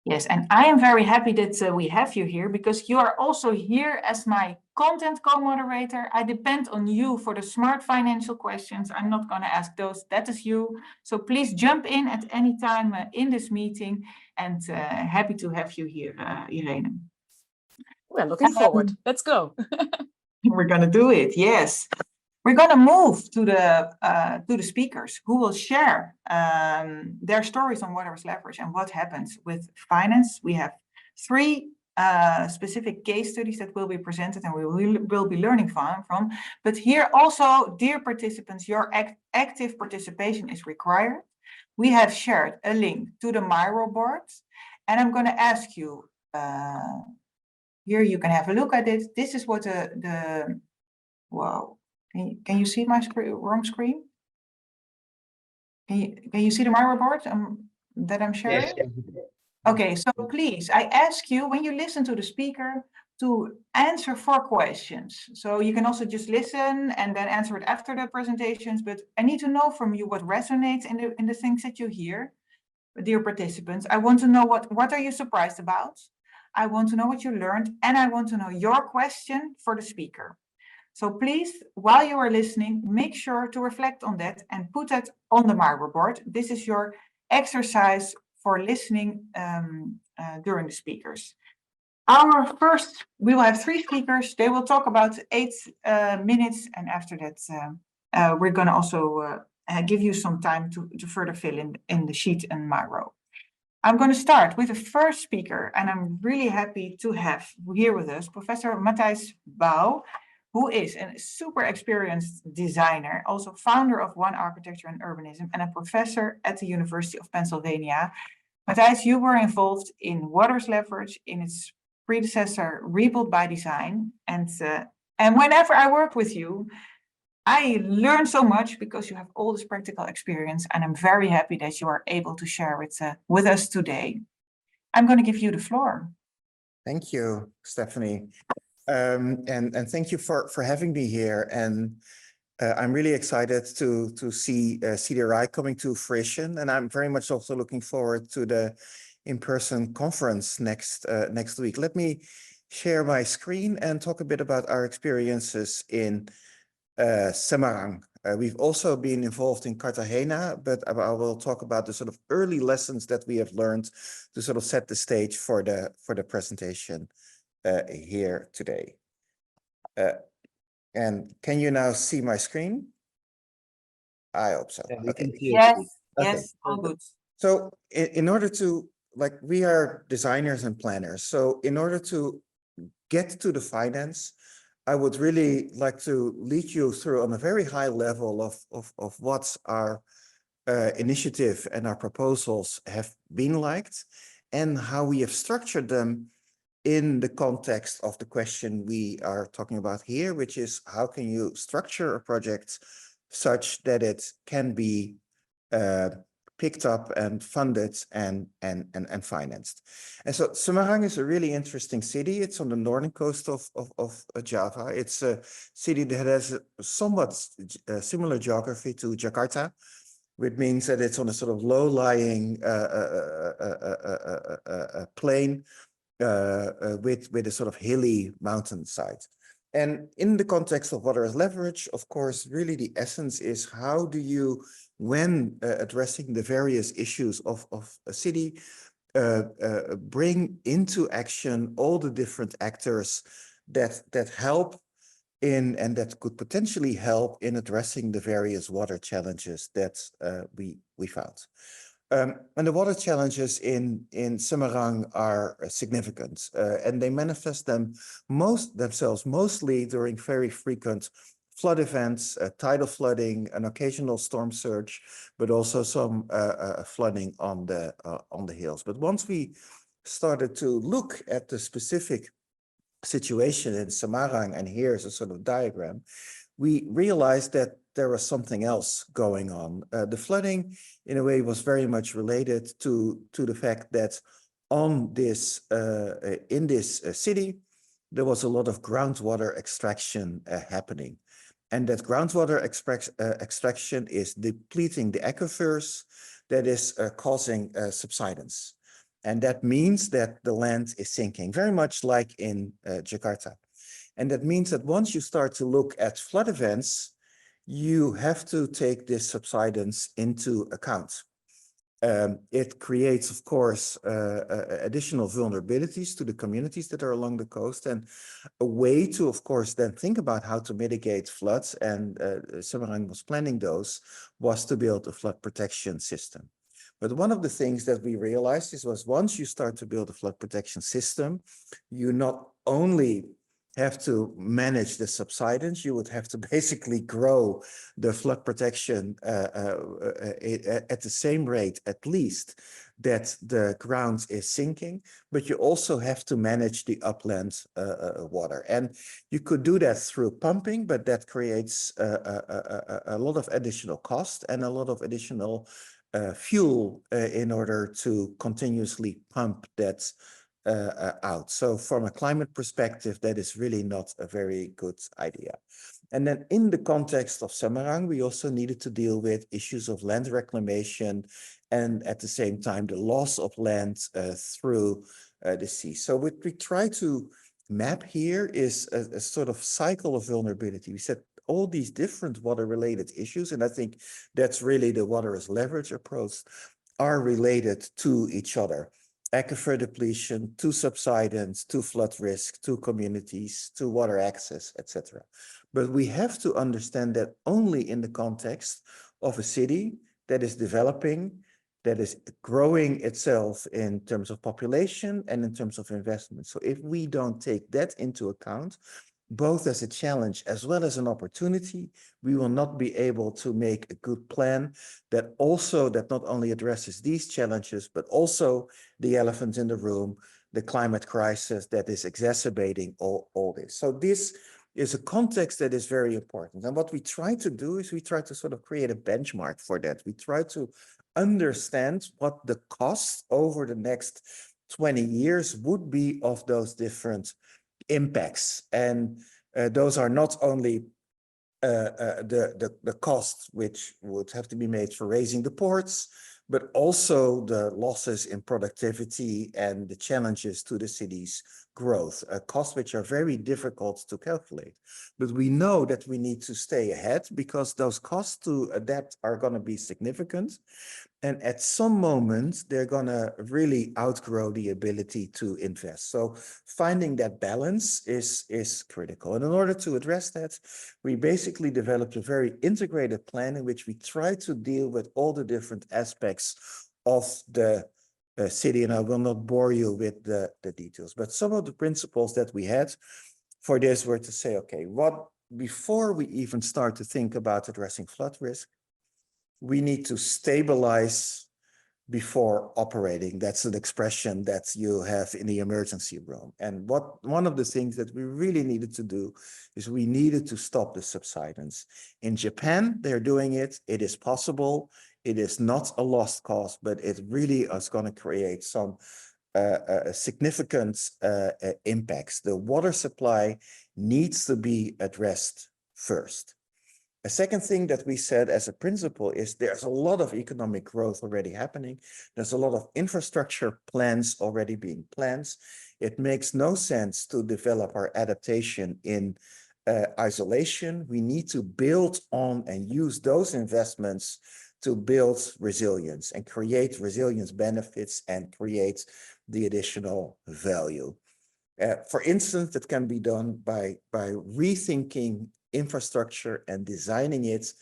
Yes, and I am very happy that we have you here, because you are also here as my content co-moderator. I depend on you for the smart financial questions. I'm not going to ask those, that is you. So please jump in at any time in this meeting, and happy to have you here, Irene. Well, looking forward. Let's go. We're going to do it, yes. We're going to move to the speakers who will share their stories on water as leverage and what happens with finance. We have 3 specific case studies that will be presented and we will be learning from. But here also, dear participants, your active participation is required. We have shared a link to the Miro board, and I'm going to ask you, here you can have a look at it. This is what wow. Can you see my wrong screen? Can you see the Miro board that I'm sharing? Yes. Okay, so please, I ask you, when you listen to the speaker, to answer 4 questions. So you can also just listen and then answer it after the presentations, but I need to know from you what resonates in the things that you hear, dear participants. I want to know what are you surprised about? I want to know what you learned, and I want to know your question for the speaker. So please, while you are listening, make sure to reflect on that and put that on the Miro board. This is your exercise for listening during the speakers. We will have 3 speakers. They will talk about 8 minutes, and after that, we're going to also give you some time to further fill in the sheet and Miro. I'm going to start with the first speaker, and I'm really happy to have here with us Professor Matthijs Bouw, who is a super experienced designer, also founder of One Architecture and Urbanism, and a professor at the University of Pennsylvania. Matthijs, you were involved in water as leverage in its predecessor, Rebuild by Design. And whenever I work with you, I learn so much because you have all this practical experience, and I'm very happy that you are able to share it with us today. I'm going to give you the floor. Thank you, Stephanie. And thank you for having me here. And I'm really excited to see CDRI coming to fruition. And I'm very much also looking forward to the in-person conference next week. Let me share my screen and talk a bit about our experiences in Semarang. We've also been involved in Cartagena, but I will talk about the sort of early lessons that we have learned to sort of set the stage for the presentation here today. And can you now see my screen? I hope so. Yeah, okay. Yes, okay. Yes, all good. So in order to, we are designers and planners. So in order to get to the finance, I would really like to lead you through on a very high level of what our initiative and our proposals have been liked, and how we have structured them in the context of the question we are talking about here, which is how can you structure a project such that it can be picked up and funded and financed. And so Semarang is a really interesting city. It's on the northern coast of Java. It's a city that has a somewhat similar geography to Jakarta, which means that it's on a sort of low-lying plain with a sort of hilly mountainside. And in the context of water as leverage, of course, really the essence is how do you, when addressing the various issues of a city, bring into action all the different actors that help in and that could potentially help in addressing the various water challenges that we found. And the water challenges in Semarang are significant, and they manifest themselves mostly during very frequent flood events, tidal flooding, an occasional storm surge, but also some flooding on the hills. But once we started to look at the specific situation in Semarang, and here's a sort of diagram, we realized that there was something else going on. The flooding, in a way, was very much related to the fact that on this in this city, there was a lot of groundwater extraction happening. And that groundwater extraction is depleting the aquifers, that is causing subsidence. And that means that the land is sinking, very much like in Jakarta. And that means that once you start to look at flood events, you have to take this subsidence into account. It creates, of course, additional vulnerabilities to the communities that are along the coast, and a way to, of course, then think about how to mitigate floods, and Semarang was planning those, was to build a flood protection system. But one of the things that we realized was once you start to build a flood protection system, you not only have to manage the subsidence, you would have to basically grow the flood protection at the same rate, at least, that the ground is sinking, but you also have to manage the upland water. And you could do that through pumping, but that creates a lot of additional cost and a lot of additional fuel in order to continuously pump that out. So from a climate perspective, that is really not a very good idea. And then in the context of Semarang, we also needed to deal with issues of land reclamation and at the same time, the loss of land through the sea. So what we try to map here is a sort of cycle of vulnerability. We said all these different water-related issues, and I think that's really the water as leverage approach, are related to each other. Aquifer depletion, to subsidence, to flood risk, to communities, to water access, etc. But we have to understand that only in the context of a city that is developing, that is growing itself in terms of population and in terms of investment. So if we don't take that into account, both as a challenge as well as an opportunity, we will not be able to make a good plan that not only addresses these challenges, but also the elephant in the room, the climate crisis that is exacerbating all this. So this is a context that is very important. And what we try to do is we try to sort of create a benchmark for that. We try to understand what the cost over the next 20 years would be of those different impacts. And those are not only the costs which would have to be made for raising the ports, but also the losses in productivity and the challenges to the city's growth, costs which are very difficult to calculate. But we know that we need to stay ahead because those costs to adapt are going to be significant. And at some moment, they're going to really outgrow the ability to invest. So finding that balance is critical. And in order to address that, we basically developed a very integrated plan in which we try to deal with all the different aspects of the city. And I will not bore you with the details, but some of the principles that we had for this were to say, okay, before we even start to think about addressing flood risk, we need to stabilize before operating. That's an expression that you have in the emergency room. And one of the things that we really needed to do is we needed to stop the subsidence. In Japan, they're doing it. It is possible. It is not a lost cause, but it really is going to create some significant impacts. The water supply needs to be addressed first. A second thing that we said as a principle is there's a lot of economic growth already happening. There's a lot of infrastructure plans already being planned. It makes no sense to develop our adaptation in isolation. We need to build on and use those investments to build resilience and create resilience benefits and create the additional value. For instance, that can be done by rethinking infrastructure and designing it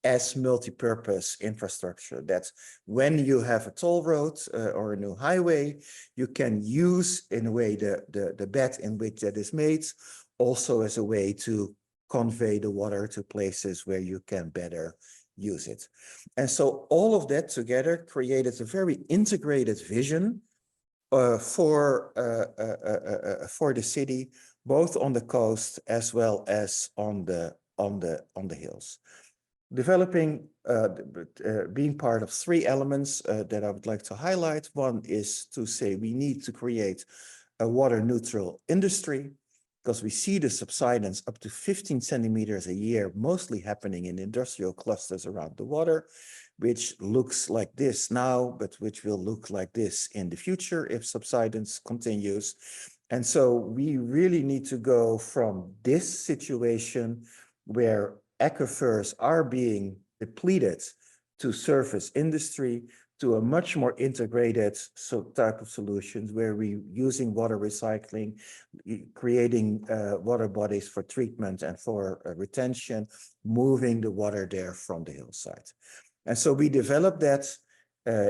as multi-purpose infrastructure. That's when you have a toll road or a new highway, you can use in a way the bed in which that is made also as a way to convey the water to places where you can better use it. And so all of that together created a very integrated vision for the city, both on the coast as well as on the hills. Developing, being part of three elements that I would like to highlight. One is to say we need to create a water neutral industry, because we see the subsidence up to 15 centimeters a year, mostly happening in industrial clusters around the water, which looks like this now, but which will look like this in the future if subsidence continues. And so we really need to go from this situation where aquifers are being depleted to surface industry, to a much more integrated type of solutions where we're using water recycling, creating water bodies for treatment and for retention, moving the water there from the hillside. And so we developed that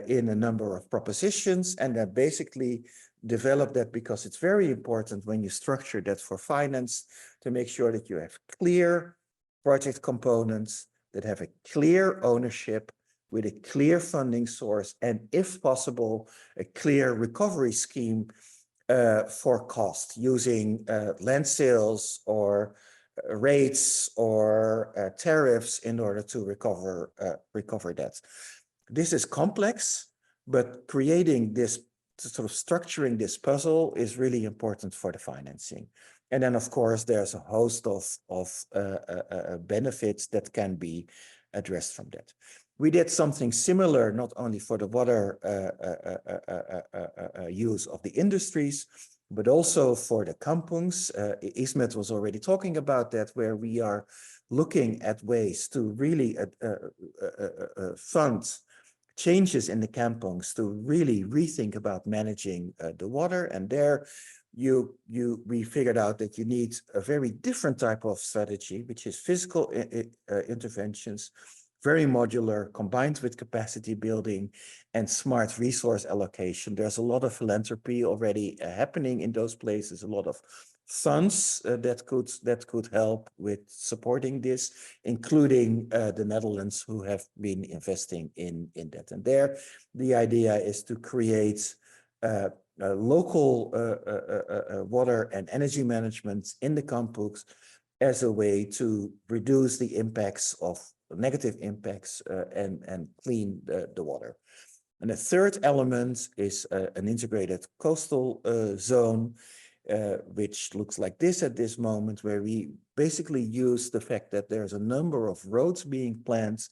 in a number of propositions, and then basically developed that because it's very important when you structure that for finance to make sure that you have clear project components that have a clear ownership with a clear funding source, and if possible, a clear recovery scheme for cost using land sales or rates or tariffs in order to recover that. This is complex, but creating this, sort of structuring this puzzle is really important for the financing. And then, of course, there's a host of benefits that can be addressed from that. We did something similar, not only for the water use of the industries, but also for the kampungs. Ismet was already talking about that, where we are looking at ways to really fund changes in the kampungs to really rethink about managing the water. And there we figured out that you need a very different type of strategy, which is physical interventions, very modular, combined with capacity building and smart resource allocation. There's a lot of philanthropy already happening in those places, a lot of funds that could help with supporting this, including the Netherlands, who have been investing in that. And there, the idea is to create local water and energy management in the kampungs as a way to reduce the impacts of negative impacts and clean the water. And the third element is an integrated coastal zone, which looks like this at this moment, where we basically use the fact that there's a number of roads being planned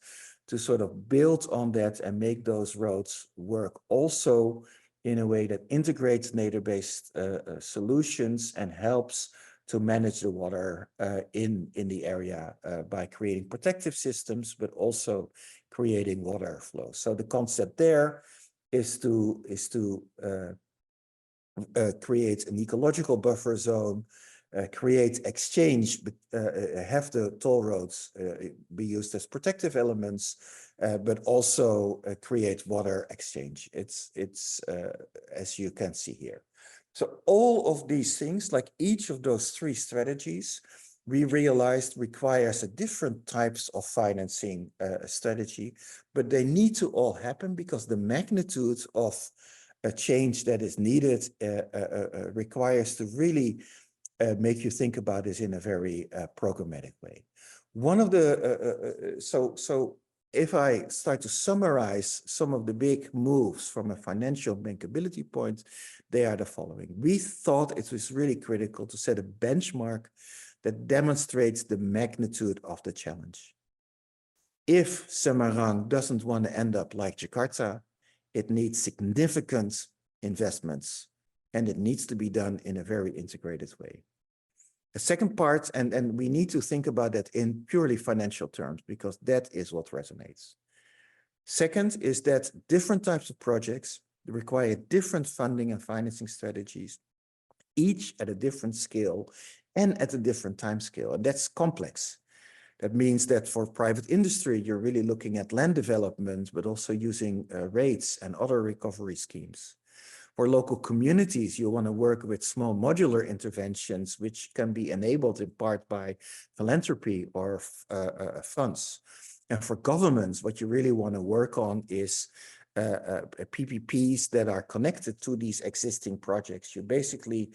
to sort of build on that and make those roads work also in a way that integrates nature-based solutions and helps to manage the water in the area by creating protective systems, but also creating water flow. So the concept there is to create an ecological buffer zone, create exchange, have the toll roads be used as protective elements, but also create water exchange. It's as you can see here. So all of these things, like each of those three strategies, we realized requires a different types of financing strategy, but they need to all happen because the magnitude of a change that is needed requires to really make you think about this in a very programmatic way. One of the, so if I start to summarize some of the big moves from a financial bankability point, they are the following. We thought it was really critical to set a benchmark that demonstrates the magnitude of the challenge. If Semarang doesn't want to end up like Jakarta, it needs significant investments, and it needs to be done in a very integrated way. The second part, and we need to think about that in purely financial terms, because that is what resonates. Second is that different types of projects require different funding and financing strategies, each at a different scale and at a different time scale. And that's complex. That means that for private industry, you're really looking at land development, but also using rates and other recovery schemes. For local communities, you want to work with small modular interventions, which can be enabled in part by philanthropy or funds. And for governments, what you really want to work on is PPPs that are connected to these existing projects. You basically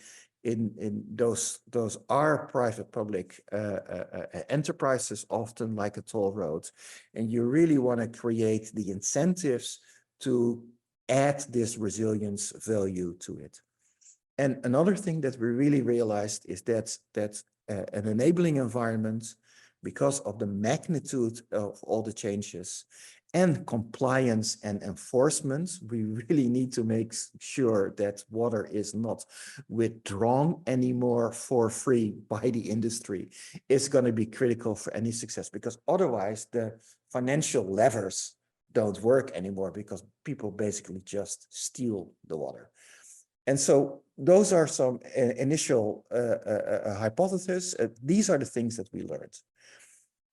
those are private-public enterprises, often like a toll road, and you really want to create the incentives to add this resilience value to it. And another thing that we really realized is that an enabling environment, because of the magnitude of all the changes and compliance and enforcement, we really need to make sure that water is not withdrawn anymore for free by the industry. It's going to be critical for any success, because otherwise the financial levers don't work anymore, because people basically just steal the water. And so those are some initial hypotheses. These are the things that we learned.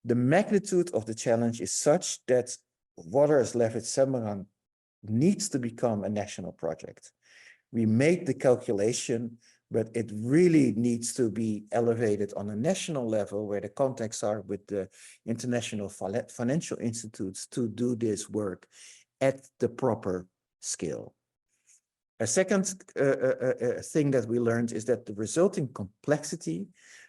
The magnitude of the challenge is such that water as leverage Semarang needs to become a national project. We made the calculation, but it really needs to be elevated on a national level, where the contacts are with the international financial institutes to do this work at the proper scale. A second thing that we learned is that the resulting complexity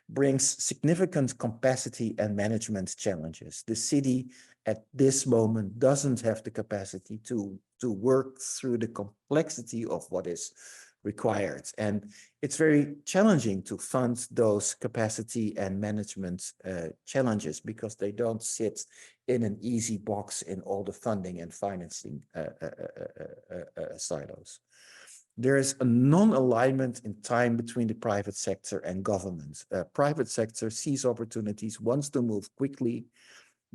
brings significant capacity and management challenges. The city at this moment doesn't have the capacity to work through the complexity of what is required. And it's very challenging to fund those capacity and management challenges, because they don't sit in an easy box in all the funding and financing silos. There is a non-alignment in time between the private sector and government. Private sector sees opportunities, wants to move quickly.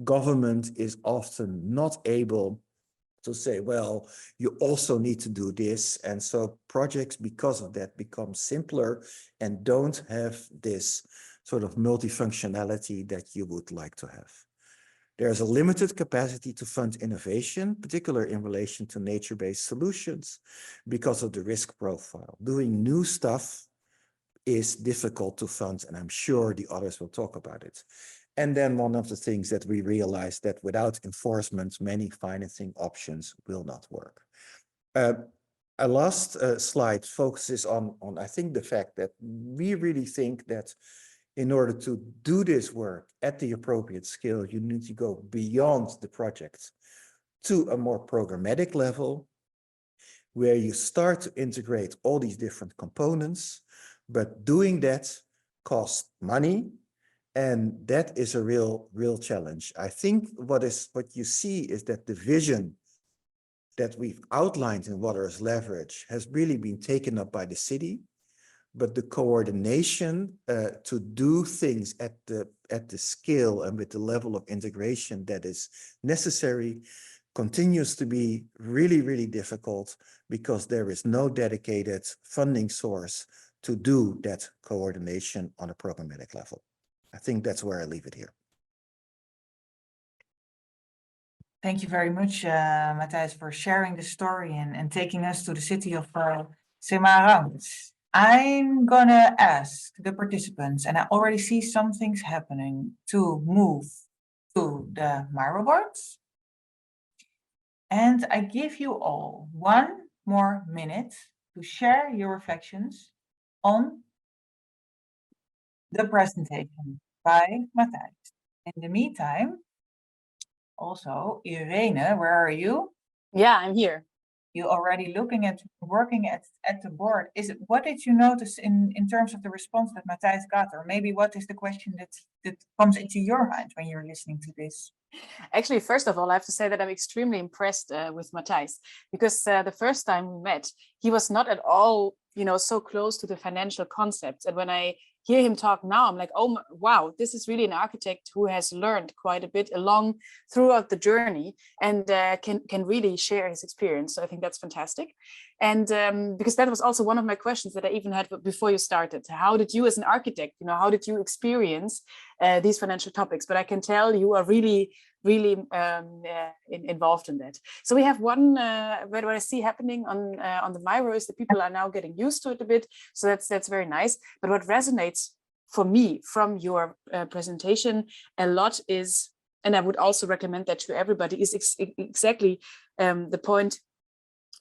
Government is often not able to say, well, you also need to do this. And so projects, because of that, become simpler and don't have this sort of multifunctionality that you would like to have. There's a limited capacity to fund innovation, particularly in relation to nature-based solutions, because of the risk profile. Doing new stuff is difficult to fund, and I'm sure the others will talk about it. And then one of the things that we realized, that without enforcement, many financing options will not work. A last slide focuses on, I think, the fact that we really think that in order to do this work at the appropriate scale, you need to go beyond the project to a more programmatic level, where you start to integrate all these different components, but doing that costs money, and that is a real challenge. I think what you see is that the vision that we've outlined in Water as Leverage has really been taken up by the city, but the coordination to do things at the scale and with the level of integration that is necessary continues to be really difficult, because there is no dedicated funding source to do that coordination on a programmatic level. I think that's where I leave it here. Thank you very much, Matthijs, for sharing the story and taking us to the city of Semarang. I'm gonna ask the participants, and I already see some things happening, to move to the Miro boards. And I give you all 1 more minute to share your reflections on the presentation by Matthijs. In the meantime, also, Irene, where are you? Yeah, I'm here. You already working at the board. What did you notice in terms of the response that Matthijs got, or maybe what is the question that comes into your mind when you're listening to this? Actually, first of all, I have to say that I'm extremely impressed with Matthijs, because the first time we met, he was not at all, so close to the financial concepts. And when I hear him talk now, I'm like, oh, wow, this is really an architect who has learned quite a bit throughout the journey, and can really share his experience. So I think that's fantastic. And because that was also one of my questions that I even had before you started. How did you, as an architect, how did you experience these financial topics? But I can tell you are really involved in that. So we have one, what I see happening on the Miro is that people are now getting used to it a bit. So that's very nice. But what resonates for me from your presentation a lot is, and I would also recommend that to everybody, is exactly the point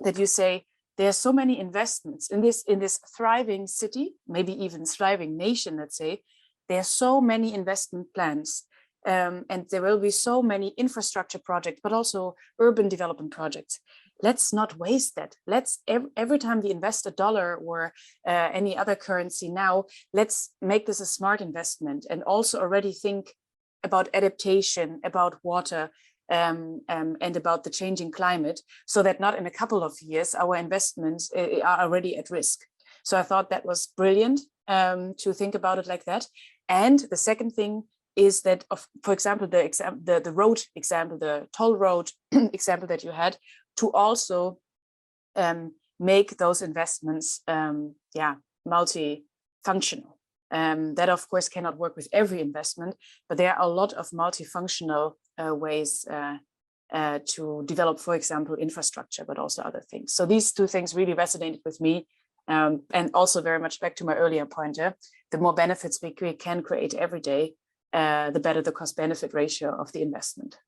that you say, there are so many investments in this thriving city, maybe even thriving nation, let's say. There are so many investment plans, and there will be so many infrastructure projects, but also urban development projects. Let's not waste that. Let's every time we invest $1 or any other currency now, let's make this a smart investment and also already think about adaptation, about water, and about the changing climate, so that not in a couple of years our investments are already at risk. So I thought that was brilliant to think about it like that. And the second thing is that, for example, the road example, the toll road example that you had, to also make those investments multi-functional. That of course cannot work with every investment, but there are a lot of multifunctional ways to develop, for example, infrastructure, but also other things. So these two things really resonated with me, and also very much back to my earlier pointer, the more benefits we can create every day, the better the cost-benefit ratio of the investment.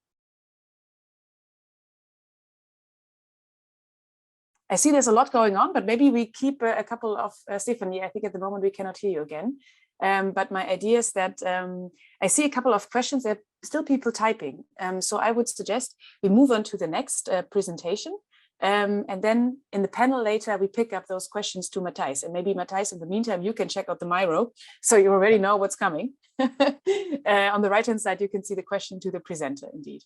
I see there's a lot going on, but maybe we keep a couple of, Stephanie, I think at the moment we cannot hear you again. But my idea is that I see a couple of questions. There are still people typing. So I would suggest we move on to the next presentation. And then in the panel later, we pick up those questions to Matthijs. And maybe Matthijs, in the meantime, you can check out the Miro, so you already know what's coming. On the right-hand side, you can see the question to the presenter, indeed.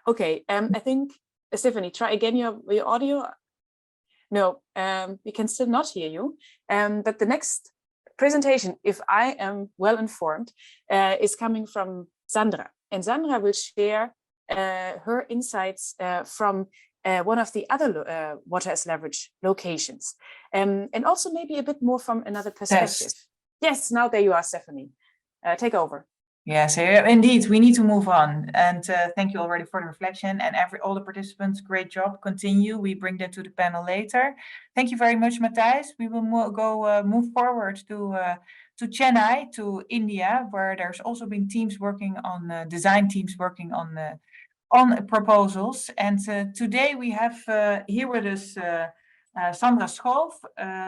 Okay, I think, Stephanie, try again your audio. No, we can still not hear you. But the next presentation, if I am well informed, is coming from Sandra. And Sandra will share her insights from one of the other water as leverage locations. And also maybe a bit more from another perspective. Yes, now there you are, Stephanie. Take over. Yes, indeed, we need to move on. And thank you already for the reflection, and all the participants, great job. Continue. We bring that to the panel later. Thank you very much, Matthijs. We will move forward to Chennai, to India, where there's also been teams working on design teams working on proposals. And today we have here with us Sandra Schoof.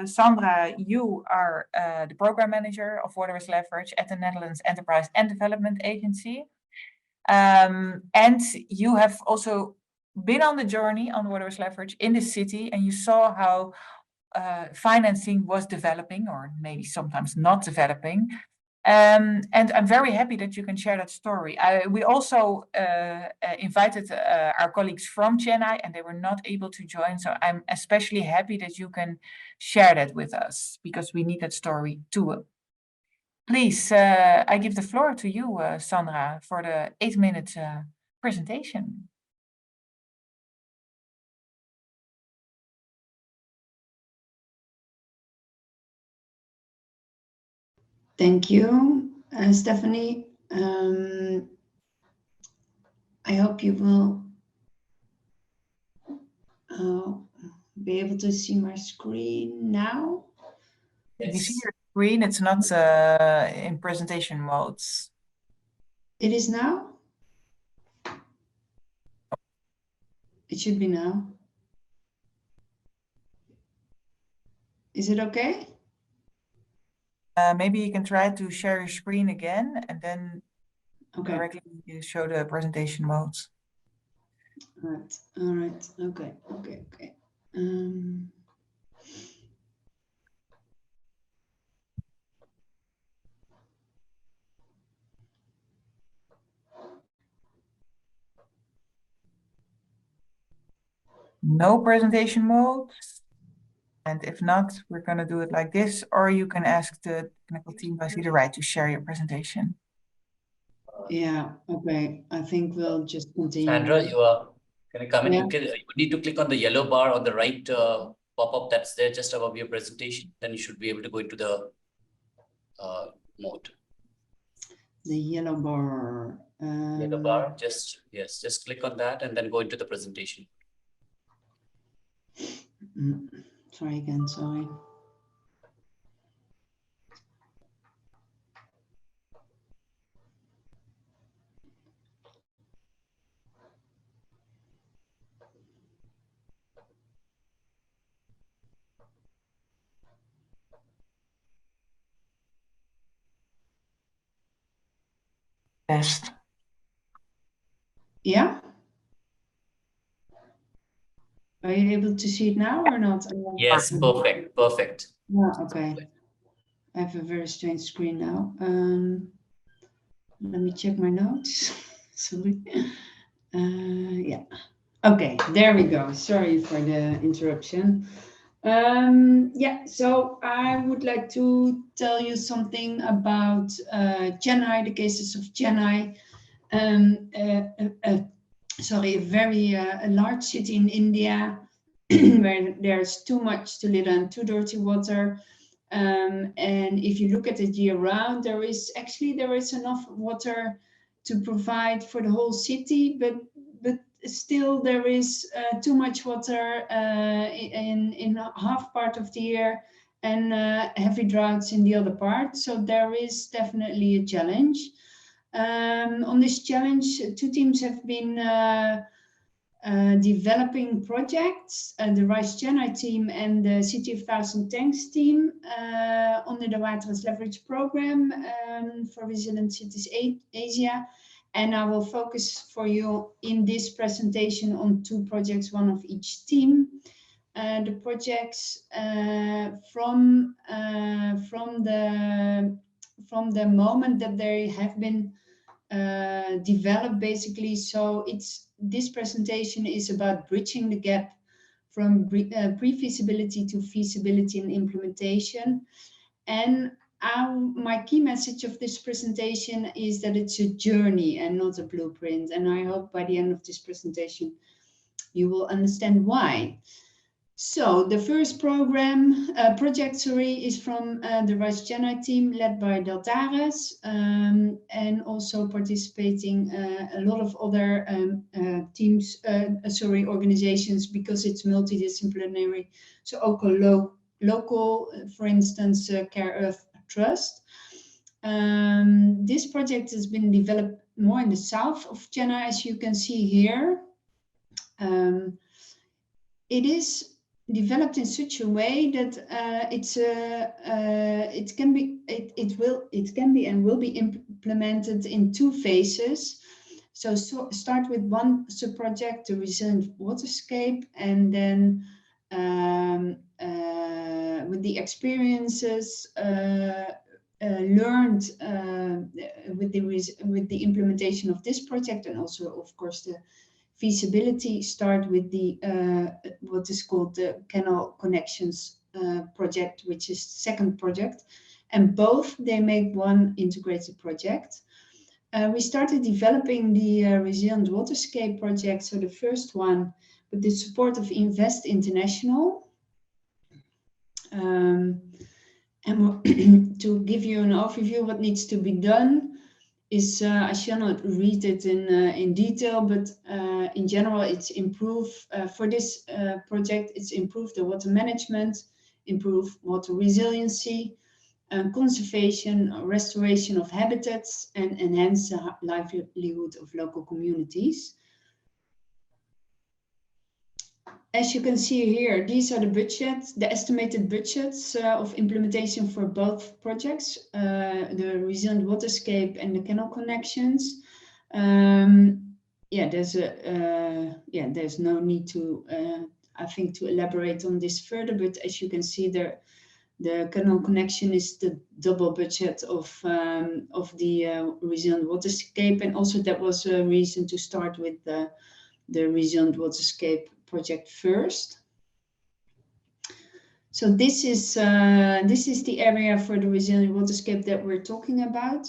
Sandra, you are the program manager of Water as Leverage at the Netherlands Enterprise and Development Agency. And you have also been on the journey on Water as Leverage in the city, and you saw how financing was developing, or maybe sometimes not developing. And I'm very happy that you can share that story. We also invited our colleagues from Chennai, and they were not able to join. So I'm especially happy that you can share that with us, because we need that story too. Please, I give the floor to you, Sandra, for the 8-minute presentation. Thank you, Stephanie. I hope you will be able to see my screen now. Yes. You see your screen, it's not in presentation modes. It is now? It should be now. Is it okay? Maybe you can try to share your screen again, and then directly you show the presentation modes. All right, okay. No presentation mode. And if not, we're going to do it like this, or you can ask the technical team by the right to share your presentation. Yeah, okay. I think we'll just continue. Sandra, can I come in? You need to click on the yellow bar on the right pop-up that's there just above your presentation. Then you should be able to go into the mode. The yellow bar. Yellow bar, just click on that and then go into the presentation. Try again, sorry. Test. Yeah? Are you able to see it now or not? Yes, perfect, perfect. Yeah, okay. I have a very strange screen now. Let me check my notes. Sorry. Yeah. Okay, there we go. Sorry for the interruption. Yeah, so I would like to tell you something about Chennai, the cases of Chennai. Sorry, a large city in India where there's too much too little and too dirty water. And if you look at it year round, there is enough water to provide for the whole city, but still there is too much water in half part of the year and heavy droughts in the other part. So there is definitely a challenge. On this challenge, two teams have been developing projects, the Rise Chennai team and the City of Thousand Tanks team under the Water as Leverage program for Resilient Cities Asia. And I will focus for you in this presentation on two projects, one of each team. The projects from the moment that they have been developed, basically. So this presentation is about bridging the gap from pre-feasibility to feasibility and implementation. And my key message of this presentation is that it's a journey and not a blueprint. And I hope by the end of this presentation, you will understand why. So the first project is from the Rise Chennai team led by Deltares, and also participating a lot of other organizations, because it's multidisciplinary. So also local, for instance, Care Earth Trust. This project has been developed more in the south of Chennai, as you can see here. It is developed in such a way that it can be and will be implemented in two phases. So start with one sub-project, the Resilient Waterscape, and then with the experiences learned with the implementation of this project, and also, of course, the feasibility, start with the what is called the Canal Connections project, which is the second project, and both they make one integrated project. We started developing the Resilient Waterscape project, so the first one, with the support of Invest International. And to give you an overview, what needs to be done is, I shall not read it in detail, but in general, it's improve for this project. It's improve the water management, improve water resiliency, conservation, restoration of habitats, and enhance the livelihood of local communities. As you can see here, these are the budgets, the estimated budgets of implementation for both projects, the Resilient Waterscape and the Canal Connections. There's no need to, I think, to elaborate on this further. But as you can see, the Canal Connection is the double budget of the Resilient Waterscape, and also that was a reason to start with the Resilient Waterscape project first. So this is the area for the Resilient Waterscape that we're talking about.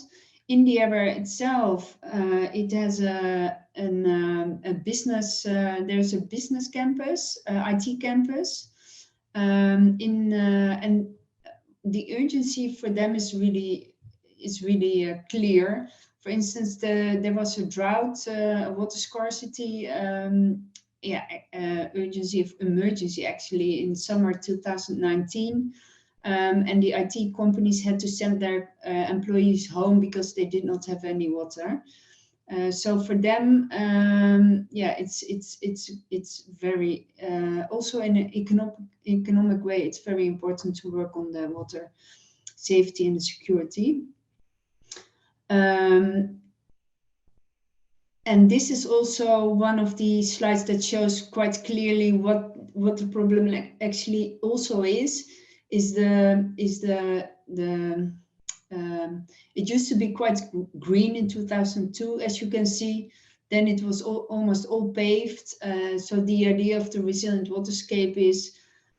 In the area itself, it has a business. There's a business campus, IT campus, and the urgency for them is really clear. For instance, there was a drought, water scarcity. Emergency actually in summer 2019, and the IT companies had to send their employees home because they did not have any water. So for them, yeah, it's very also in an economic way. It's very important to work on the water safety and security. And this is also one of the slides that shows quite clearly what the problem actually also is it used to be quite green in 2002, as you can see. Then it was almost all paved. So the idea of the resilient waterscape is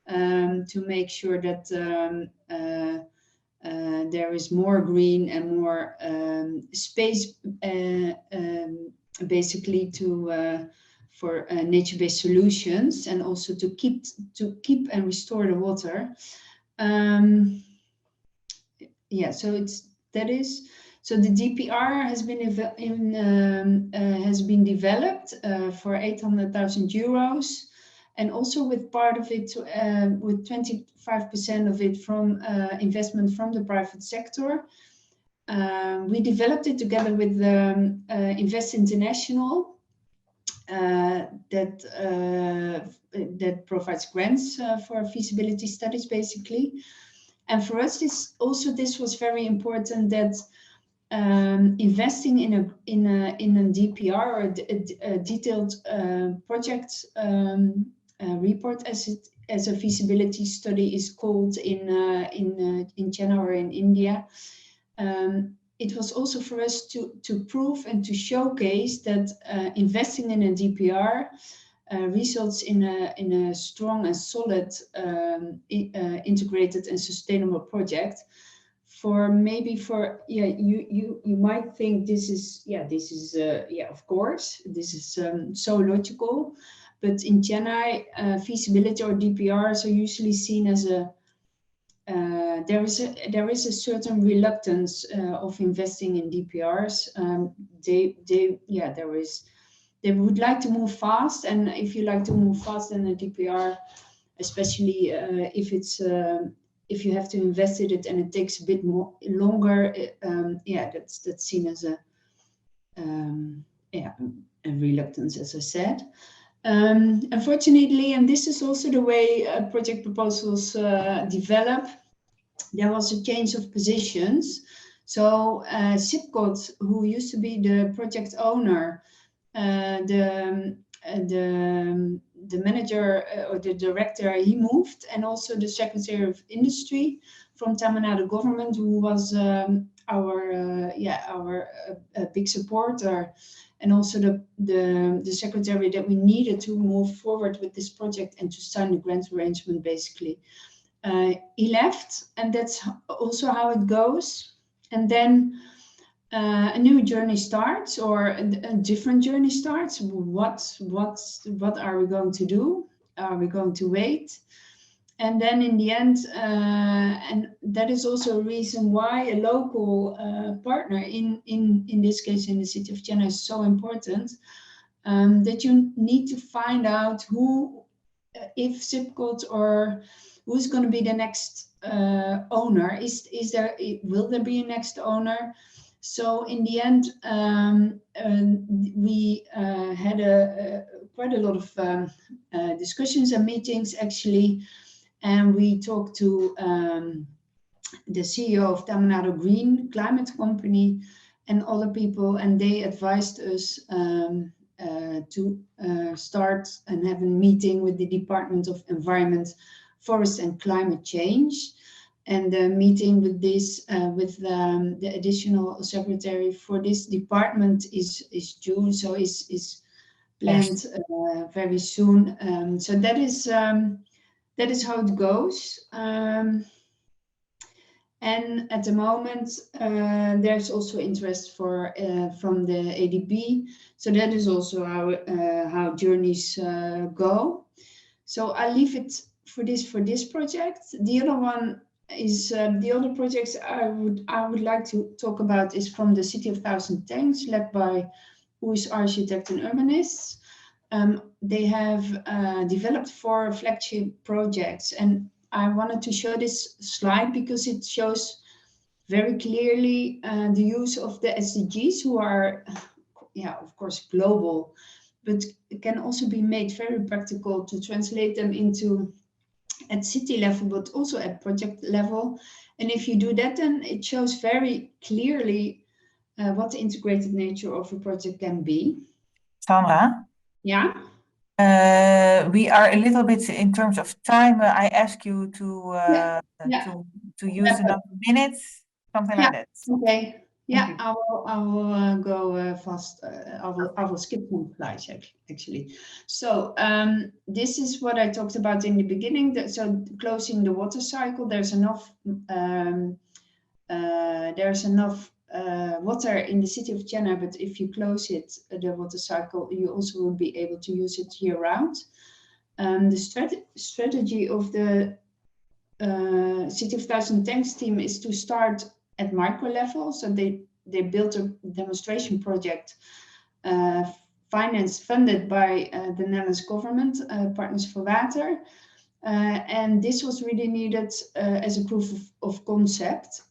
to make sure that there is more green and more space, basically for nature-based solutions, and also to keep and restore the water. Yeah, so so the DPR has been developed for 800,000 euros, and also with part of it, with 25% of it from investment from the private sector. We developed it together with Invest International, that provides grants for feasibility studies, basically. And for us, this was very important, that investing in a DPR, or a detailed project report, as a feasibility study is called in China or in India. It was also for us to prove and to showcase that investing in a DPR results in a strong and solid integrated and sustainable project. You might think this is of course this is so logical, but in Chennai, feasibility or DPRs are usually seen as there is a certain reluctance of investing in DPRs. They would like to move fast, and if you like to move fast in a DPR, especially if you have to invest in it and it takes a bit more longer, that's seen as a reluctance, as I said. Unfortunately, and this is also the way project proposals develop, there was a change of positions. So Sipcot, who used to be the project owner, the manager or the director, he moved, and also the Secretary of Industry from Tamil Nadu government, who was our big supporter, and also the secretary that we needed to move forward with this project and to sign the grant arrangement, basically. He left, and that's also how it goes. And then a new journey starts, or a different journey starts. What are we going to do? Are we going to wait? And then in the end, and that is also a reason why a local partner, in this case in the city of Chennai, is so important, that you need to find out who, if Sipcot, or who's going to be the next owner. Will there be a next owner? So in the end, we had quite a lot of discussions and meetings, actually, and we talked to the CEO of Tamil Nadu Green Climate Company and other people, and they advised us to start and have a meeting with the Department of Environment, Forest and Climate Change. And the meeting with this, with the additional secretary for this department is June, so is planned very soon. So that is how it goes. And at the moment, there's also interest from the ADB. So that is also how journeys go. So I'll leave it for this project. The other one is the other projects I would like to talk about is from the City of Thousand Tanks, led by US Architect and Urbanists. They have developed 4 flagship projects, and I wanted to show this slide because it shows very clearly the use of the SDGs, who are of course, global, but it can also be made very practical to translate them into at city level, but also at project level. And if you do that, then it shows very clearly what the integrated nature of a project can be. Sandra? Yeah? We are a little bit in terms of time. I ask you to use another minute, something like that. Okay. Yeah, I will go fast. I will skip some slides actually. So this is what I talked about in the beginning. So closing the water cycle. There's enough. Water in the city of Vienna, but if you close it, the water cycle, you also will be able to use it year round. The strategy of the City of 1,000 Tanks team is to start at micro level. So they built a demonstration project funded by the Netherlands government, Partners for Water. And this was really needed as a proof of concept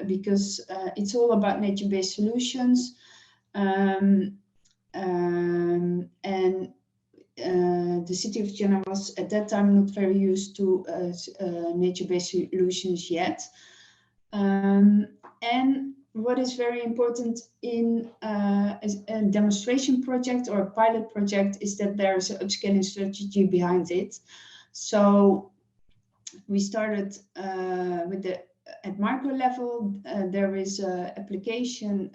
because it's all about nature-based solutions. And the city of Vienna was at that time not very used to nature-based solutions yet. And what is very important in a demonstration project or a pilot project is that there's an upscaling strategy behind it. So we started at micro level. There is an application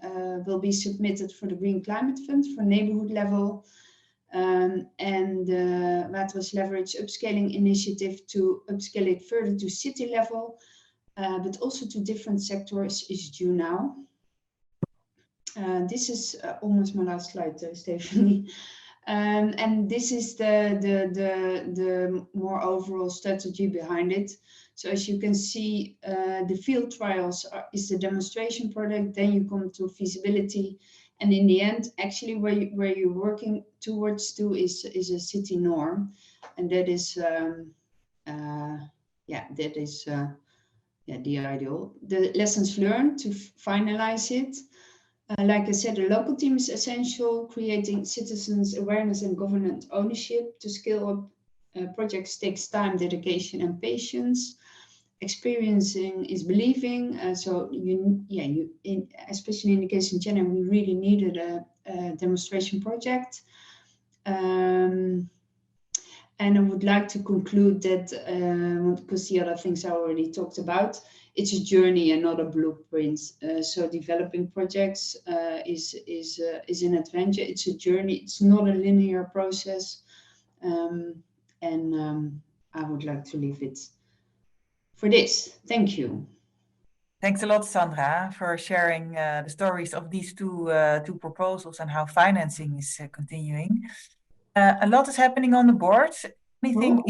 will be submitted for the Green Climate Fund for neighborhood level. And the Water's Leverage Upscaling Initiative to upscale it further to city level, but also to different sectors is due now. This is almost my last slide, Stephanie. And this is the more overall strategy behind it. So as you can see, the field trials is the demonstration product, then you come to feasibility. And in the end, actually where you're working towards to is a city norm. And that is, the ideal. The lessons learned to finalize it. Like I said, the local team is essential, creating citizens' awareness and government ownership. To scale up projects takes time, dedication, and patience. Experiencing is believing. Especially in the case in Vienna, we really needed a demonstration project. And I would like to conclude that, because the other things I already talked about, it's a journey and not a blueprint. So developing projects is an adventure. It's a journey. It's not a linear process. I would like to leave it for this. Thank you. Thanks a lot, Sandra, for sharing the stories of these two proposals and how financing is continuing. A lot is happening on the board. Anything,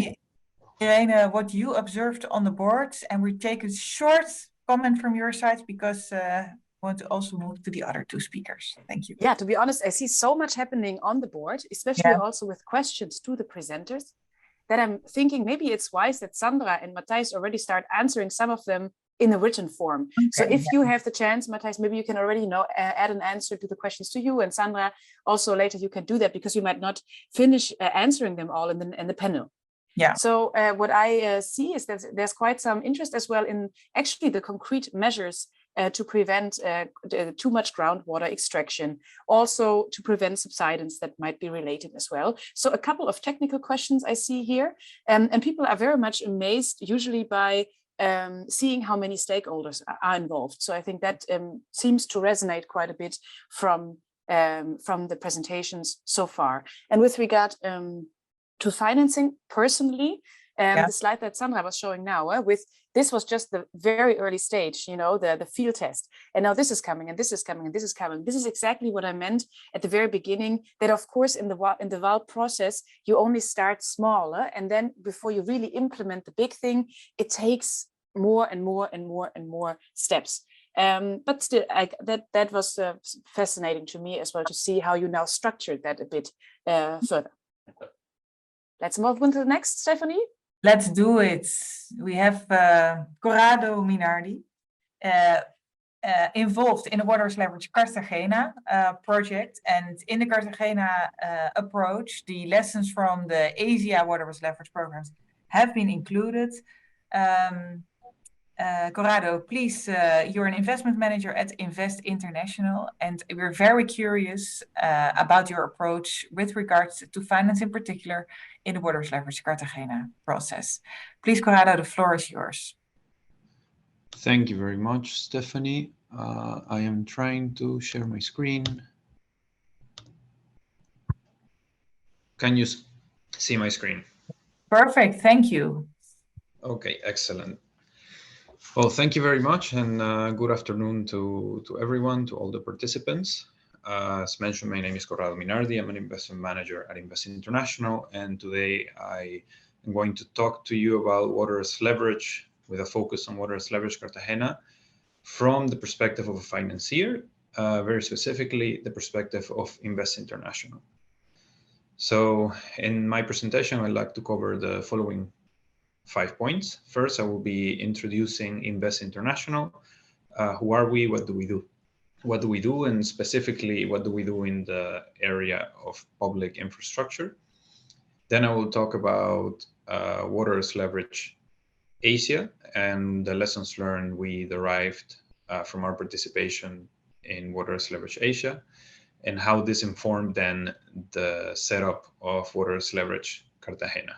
Irene, what you observed on the board? And we take a short comment from your side because I want to also move to the other two speakers. Thank you. Yeah, to be honest, I see so much happening on the board, especially also with questions to the presenters, that I'm thinking maybe it's wise that Sandra and Matthijs already start answering some of them in a written form. Okay, so if you have the chance, Matthijs, maybe you can already add an answer to the questions to you, and Sandra, also later you can do that because you might not finish answering them all in the panel. Yeah. So what I see is that there's quite some interest as well in actually the concrete measures to prevent too much groundwater extraction, also to prevent subsidence that might be related as well. So a couple of technical questions I see here, and people are very much amazed usually by seeing how many stakeholders are involved. So I think that seems to resonate quite a bit from the presentations so far. And with regard to financing, personally, the slide that Sandra was showing now, this was just the very early stage, the field test. And now this is coming, and this is coming, and this is coming. This is exactly what I meant at the very beginning, that of course in the WAL process, you only start smaller, and then before you really implement the big thing, it takes more and more and more and more steps. But still, that was fascinating to me as well, to see how you now structured that a bit further. Let's move on to the next, Stephanie. Let's do it. We have Corrado Minardi. involved in the Waters Leverage Cartagena project. And in the Cartagena approach, the lessons from the Asia Waters Leverage programs have been included. Corrado, please, you're an investment manager at Invest International, and we're very curious about your approach with regards to finance in particular in the Waters Leverage Cartagena process. Please, Corrado, the floor is yours. Thank you very much, Stephanie. I am trying to share my screen. Can you see my screen? Perfect, thank you. Okay, excellent. Well, thank you very much, and good afternoon to everyone, to all the participants. As mentioned, my name is Corrado Minardi. I'm an investment manager at Invest International, and today I am going to talk to you about Waters Leverage with a focus on Waters Leverage Cartagena from the perspective of a financier, very specifically the perspective of Invest International. So in my presentation, I'd like to cover the following 5 points. First, I will be introducing Invest International. Who are we? What do we do? What do we do? And specifically, what do we do in the area of public infrastructure? Then I will talk about Waters Leverage Asia and the lessons learned we derived from our participation in Waters Leverage Asia, and how this informed then the setup of Waters Leverage Cartagena.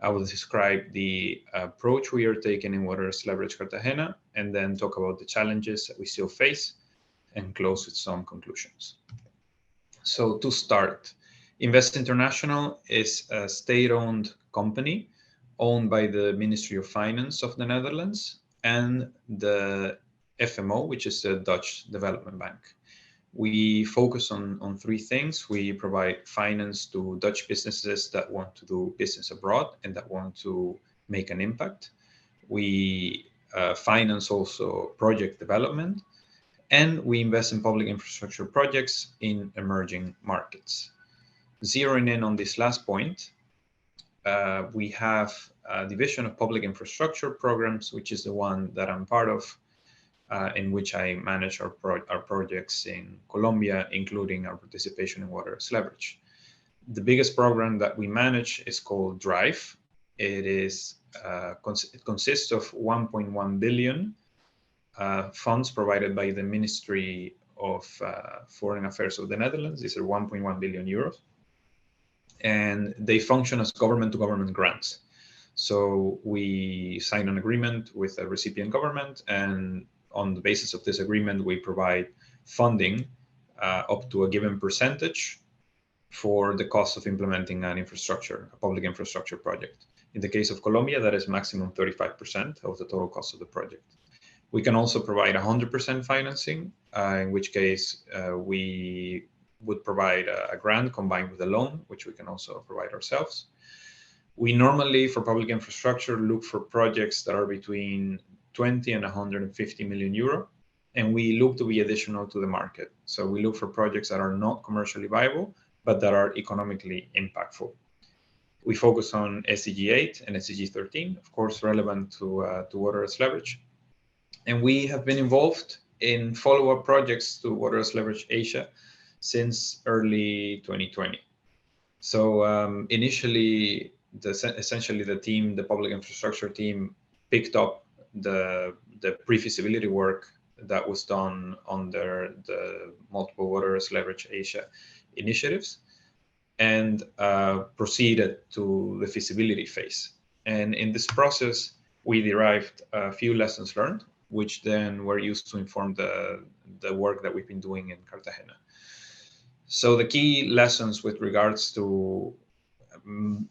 I will describe the approach we are taking in Waters Leverage Cartagena, and then talk about the challenges that we still face, and close with some conclusions. So to start, Invest International is a state-owned company owned by the Ministry of Finance of the Netherlands and the FMO, which is the Dutch Development Bank. We focus on 3 things. We provide finance to Dutch businesses that want to do business abroad and that want to make an impact. We finance also project development, and we invest in public infrastructure projects in emerging markets. Zeroing in on this last point, we have a division of public infrastructure programs, which is the one that I'm part of, in which I manage our projects in Colombia, including our participation in Waters Leverage. The biggest program that we manage is called DRIVE. It consists of 1.1 billion funds provided by the Ministry of Foreign Affairs of the Netherlands. These are 1.1 billion euros. And they function as government-to-government grants. So we sign an agreement with a recipient government, and on the basis of this agreement, we provide funding up to a given percentage for the cost of implementing an infrastructure, a public infrastructure project. In the case of Colombia, that is maximum 35% of the total cost of the project. We can also provide 100% financing, in which case we would provide a grant combined with a loan, which we can also provide ourselves. We normally, for public infrastructure, look for projects that are between 20 and 150 million euro, and we look to be additional to the market. So we look for projects that are not commercially viable, but that are economically impactful. We focus on SDG 8 and SDG 13, of course, relevant to Waters Leverage. And we have been involved in follow-up projects to Waters Leverage Asia since early 2020. So initially, essentially the team, the public infrastructure team, picked up the pre-feasibility work that was done under the multiple Waters Leverage Asia initiatives, and proceeded to the feasibility phase. And in this process, we derived a few lessons learned, which then were used to inform the work that we've been doing in Cartagena. So the key lessons with regards to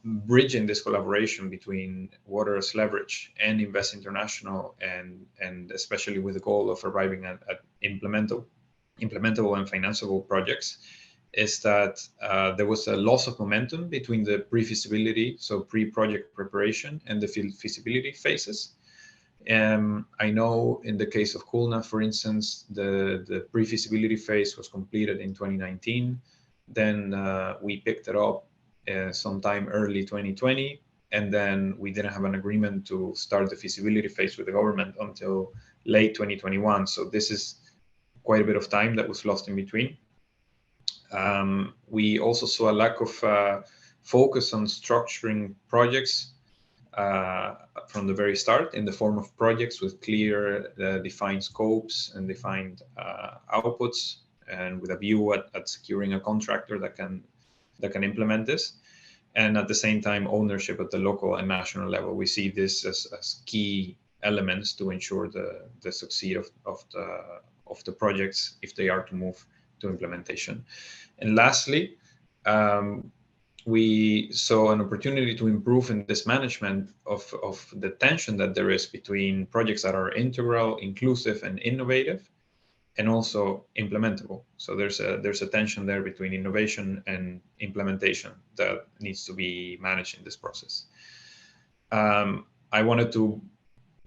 bridging this collaboration between Waters Leverage and Invest International, and especially with the goal of arriving at implementable and financeable projects, is that there was a loss of momentum between the pre-feasibility, so pre-project preparation, and the feasibility phases. I know in the case of Kulna, for instance, the pre-feasibility phase was completed in 2019. Then we picked it up sometime early 2020, and then we didn't have an agreement to start the feasibility phase with the government until late 2021. So this is quite a bit of time that was lost in between. We also saw a lack of focus on structuring projects from the very start in the form of projects with clear defined scopes and defined outputs, and with a view at securing a contractor that can implement this. And at the same time, ownership at the local and national level. We see this as key elements to ensure the succeed of the projects if they are to move to implementation. And lastly, we saw an opportunity to improve in this management of the tension that there is between projects that are integral, inclusive, and innovative, and also implementable. So there's a tension there between innovation and implementation that needs to be managed in this process. I wanted to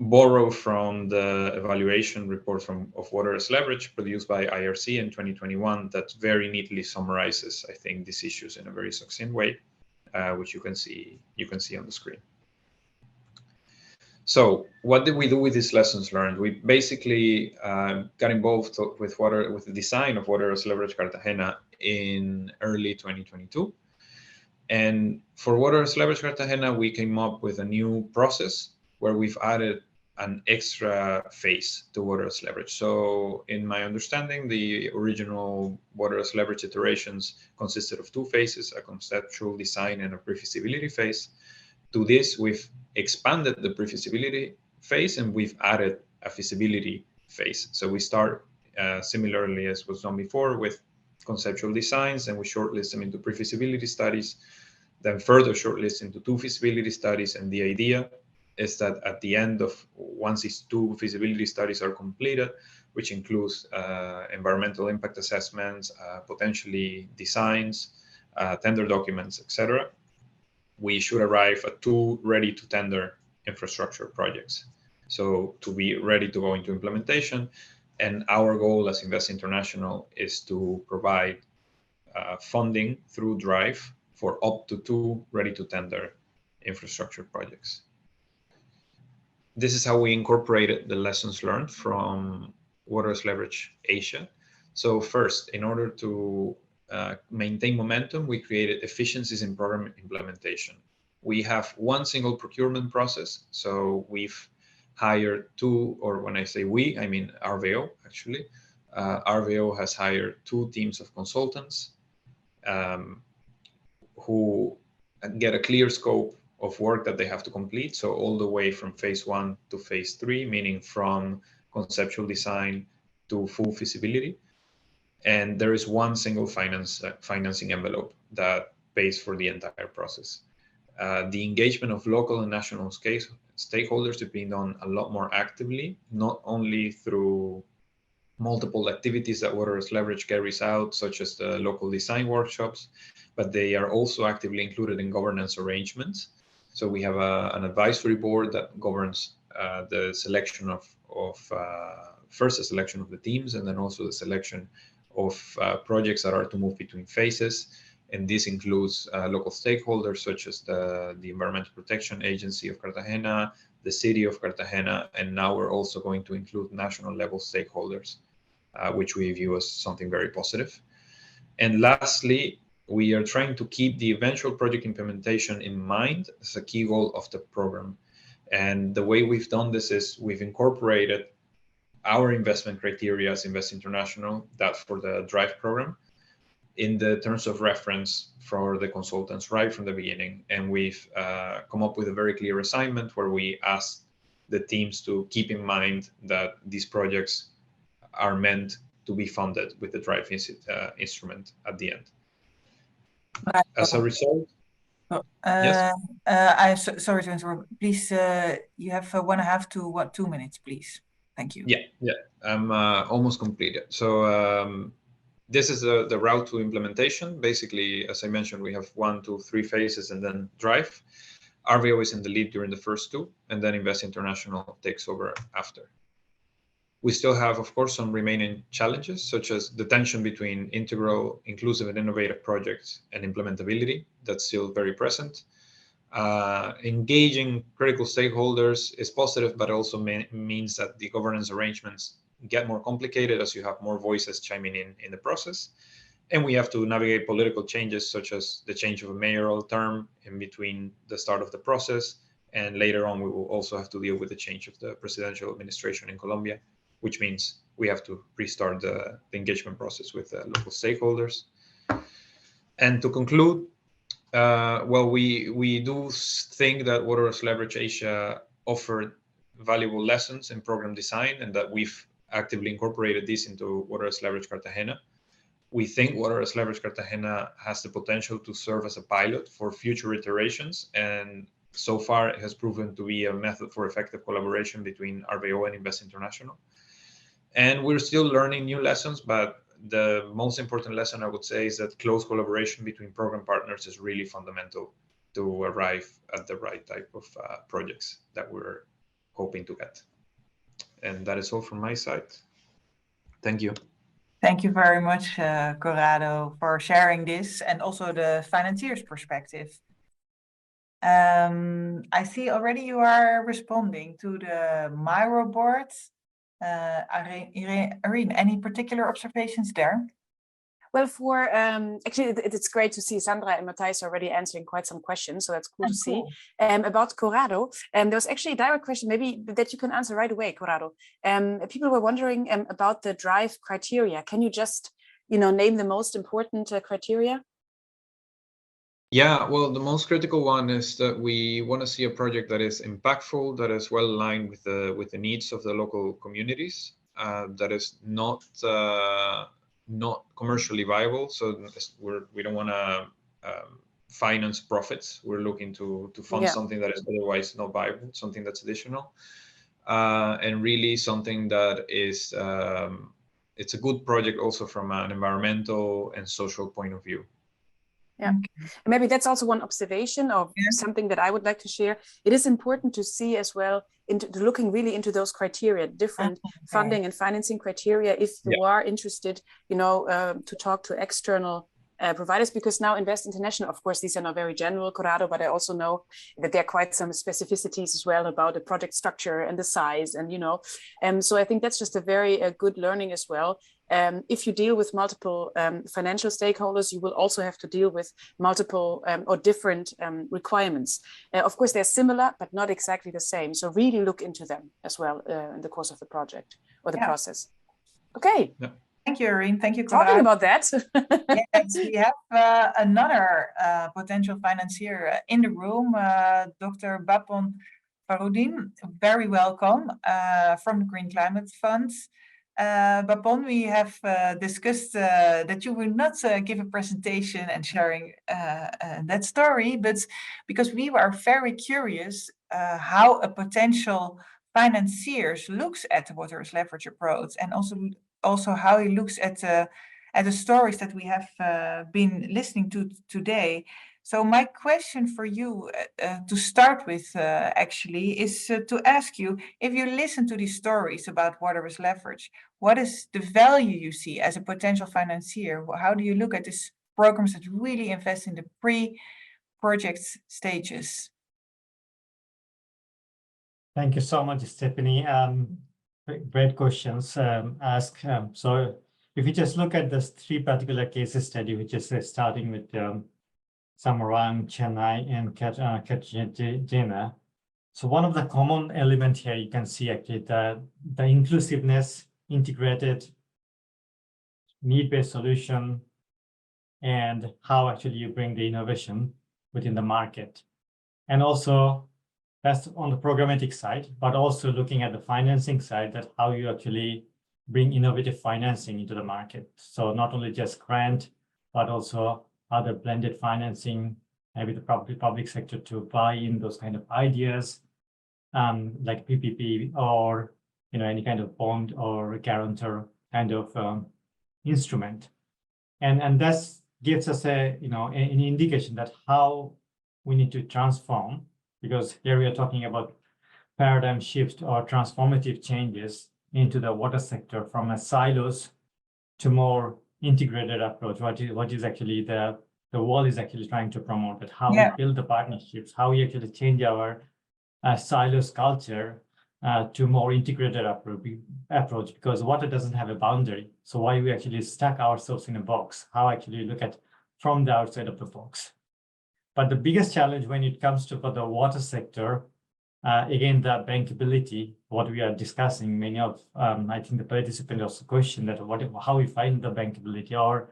borrow from the evaluation report of Water as Leverage produced by IRC in 2021 that very neatly summarizes, I think, these issues in a very succinct way, which you can see on the screen. So what did we do with these lessons learned? We basically got involved with the design of Water as Leverage Cartagena in early 2022. And for Water as Leverage Cartagena, we came up with a new process where we've added an extra phase to Water as Leverage. So in my understanding, the original Water as Leverage iterations consisted of two phases, a conceptual design and a pre-feasibility phase. To this, we've expanded the pre-feasibility phase and we've added a feasibility phase. So we start similarly as was done before with conceptual designs, and we shortlist them into pre-feasibility studies, then further shortlist into two feasibility studies. And the idea is that at the end of, once these two feasibility studies are completed, which includes environmental impact assessments, potentially designs, tender documents, etc., we should arrive at two ready to tender infrastructure projects. So to be ready to go into implementation. And our goal as Invest International is to provide funding through DRIVE for up to two ready to tender infrastructure projects. This is how we incorporated the lessons learned from Water as Leverage Asia. So first, in order to maintain momentum, we created efficiencies in program implementation. We have one single procurement process. So we've hired two, or when I say we, I mean RVO actually. RVO has hired two teams of consultants who get a clear scope of work that they have to complete. So all the way from phase 1 to phase 3, meaning from conceptual design to full feasibility. And there is one single financing envelope that pays for the entire process. The engagement of local and national stakeholders is being done a lot more actively, not only through multiple activities that Water as Leverage carries out, such as the local design workshops, but they are also actively included in governance arrangements. So we have an advisory board that governs the selection first the selection of the teams, and then also the selection of projects that are to move between phases. And this includes local stakeholders such as the Environmental Protection Agency of Cartagena, the City of Cartagena, and now we're also going to include national level stakeholders, which we view as something very positive. And lastly, we are trying to keep the eventual project implementation in mind as a key goal of the program. And the way we've done this is we've incorporated our investment criteria as Invest International, that for the DRIVE program, in the terms of reference for the consultants right from the beginning. And we've come up with a very clear assignment where we ask the teams to keep in mind that these projects are meant to be funded with the DRIVE instrument at the end. As a result, yes. I'm sorry to interrupt. Please, you have 1.5 to 2 minutes, please. Thank you. Yeah, I'm almost completed. So this is the route to implementation. Basically, as I mentioned, we have 1, 2, 3 phases and then DRIVE. RVO is in the lead during the first two, and then Invest International takes over after. We still have, of course, some remaining challenges, such as the tension between integral, inclusive, and innovative projects and implementability. That's still very present. Engaging critical stakeholders is positive, but also means that the governance arrangements get more complicated as you have more voices chiming in the process. And we have to navigate political changes, such as the change of a mayoral term in between the start of the process. And later on, we will also have to deal with the change of the presidential administration in Colombia, which means we have to restart the engagement process with local stakeholders. And to conclude, well, we do think that Water as Leverage Asia offered valuable lessons in program design, and that we've actively incorporated this into Water as Leverage Cartagena. We think Water as Leverage Cartagena has the potential to serve as a pilot for future iterations, and so far it has proven to be a method for effective collaboration between RBO and Invest International. And we're still learning new lessons, but the most important lesson I would say is that close collaboration between program partners is really fundamental to arrive at the right type of projects that we're hoping to get. And that is all from my side. Thank you. Thank you very much, Corrado, for sharing this and also the financiers' perspective. I see already you are responding to the Miro board. Irene, any particular observations there? Well, for actually, it's great to see Sandra and Matthijs already answering quite some questions, so that's cool to see. About Corrado, there was actually a direct question, maybe that you can answer right away, Corrado. People were wondering about the drive criteria. Can you just, name the most important criteria? Yeah, well, the most critical one is that we want to see a project that is impactful, that is well aligned with the needs of the local communities, that is not commercially viable. So we don't want to finance profits. We're looking to fund something that is otherwise not viable, something that's additional, and really something that is it's a good project also from an environmental and social point of view. Yeah, maybe that's also one observation of something that I would like to share. It is important to see as well, looking really into those criteria, different funding and financing criteria, if you are interested, to talk to external providers, because now Invest International, of course, these are not very general, Corrado, but I also know that there are quite some specificities as well about the project structure and the size, and so I think that's just a very good learning as well. If you deal with multiple financial stakeholders, you will also have to deal with multiple or different requirements. Of course, they're similar, but not exactly the same. So really look into them as well in the course of the project or the process. Okay. Yeah. Thank you, Irene. Thank you, Corrado. Talking about that. Yes, we have another potential financier in the room, Dr. Bapon Farudin. Very welcome from the Green Climate Fund. Bapon, we have discussed that you will not give a presentation and sharing that story, but because we were very curious how a potential financier looks at the Water as Leverage approach, and also how he looks at the stories that we have been listening to today. So my question for you to start with actually is to ask you, if you listen to these stories about Water as Leverage, what is the value you see as a potential financier? How do you look at these programs that really invest in the pre-project stages? Thank you so much, Stephanie. Great questions asked. So if you just look at this 3 particular case study, which is starting with Samarang, Chennai, and Cartagena. So one of the common elements here, you can see actually the inclusiveness, integrated, need-based solution, and how actually you bring the innovation within the market. And also that's on the programmatic side, but also looking at the financing side, that how you actually bring innovative financing into the market. So not only just grant, but also other blended financing, maybe the public sector to buy in those kind of ideas, like PPP or any kind of bond or guarantor kind of instrument, and that gives us an indication that how we need to transform, because here we are talking about paradigm shift or transformative changes into the water sector from a silos to more integrated approach. What is actually the WAL is actually trying to promote, that how we build the partnerships, how we actually change our silos culture to more integrated approach, because water doesn't have a boundary. So why we actually stuck ourselves in a box? How actually look at from the outside of the box? But the biggest challenge when it comes to for the water sector, again, the bankability, what we are discussing, many of, I think the participant also questioned that how we find the bankability, or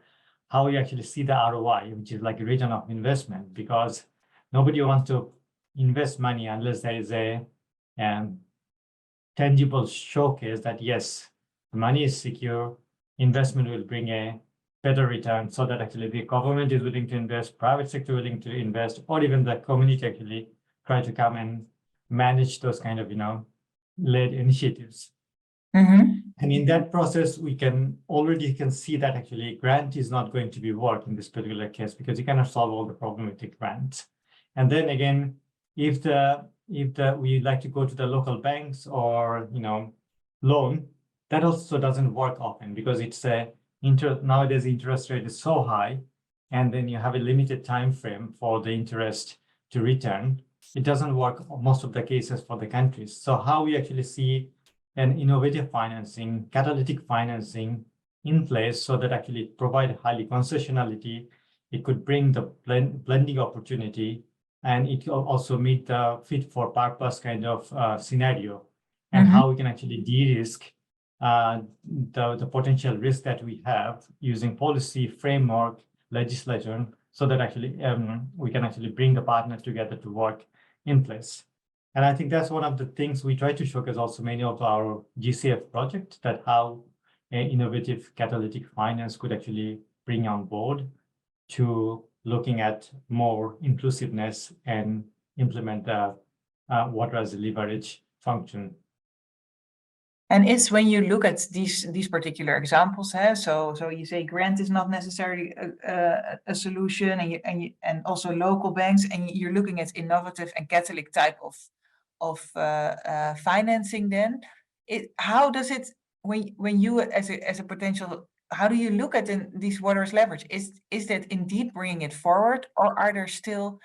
how we actually see the ROI, which is like a return of investment, because nobody wants to invest money unless there is a tangible showcase that yes, the money is secure, investment will bring a better return, so that actually the government is willing to invest, private sector willing to invest, or even the community actually try to come and manage those kind of, led initiatives. And in that process, we can see that actually grant is not going to be work in this particular case, because you cannot solve all the problem with the grant. And then again, if we like to go to the local banks or loan, that also doesn't work often, because it's nowadays interest rate is so high, and then you have a limited time frame for the interest to return. It doesn't work most of the cases for the countries. So how we actually see an innovative financing, catalytic financing in place, so that actually provide highly concessionality, it could bring the blending opportunity, and it will also meet the fit for purpose kind of scenario, and how we can actually de-risk the potential risk that we have using policy framework legislation, so that actually we can actually bring the partner together to work in place. And I think that's one of the things we try to showcase also many of our GCF projects, that how innovative catalytic finance could actually bring on board to looking at more inclusiveness and implement the water as a leverage function. And it's when you look at these particular examples, so you say grant is not necessarily a solution, and also local banks, and you're looking at innovative and catalytic type of financing. Then how does it, when you as a potential, how do you look at these water as leverage? Is that indeed bringing it forward, or are there still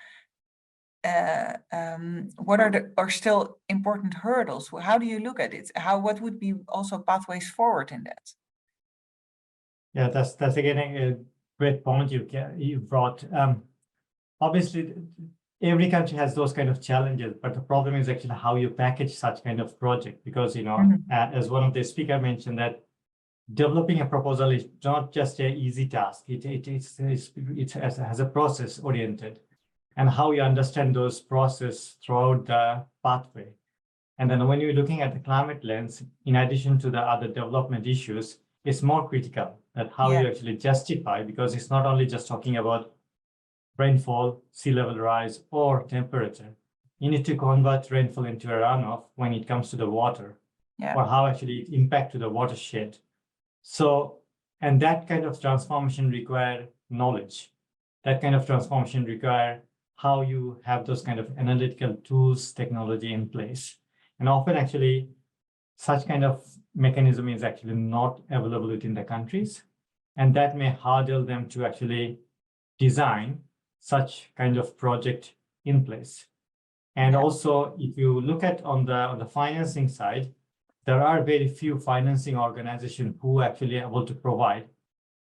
what are still important hurdles? How do you look at it? What would be also pathways forward in that? Yeah, that's again a great point you brought. Obviously, every country has those kind of challenges, but the problem is actually how you package such kind of project, because as one of the speaker mentioned, that developing a proposal is not just an easy task. It has a process oriented, and how you understand those process throughout the pathway. And then when you're looking at the climate lens, in addition to the other development issues, it's more critical that how you actually justify, because it's not only just talking about rainfall, sea level rise, or temperature. You need to convert rainfall into a runoff when it comes to the water, or how actually it impacts to the watershed. So, and that kind of transformation require knowledge. That kind of transformation require how you have those kind of analytical tools, technology in place. And often actually, such kind of mechanism is actually not available within the countries. And that may hurdle them to actually design such kind of project in place. And also, if you look at on the financing side, there are very few financing organizations who actually are able to provide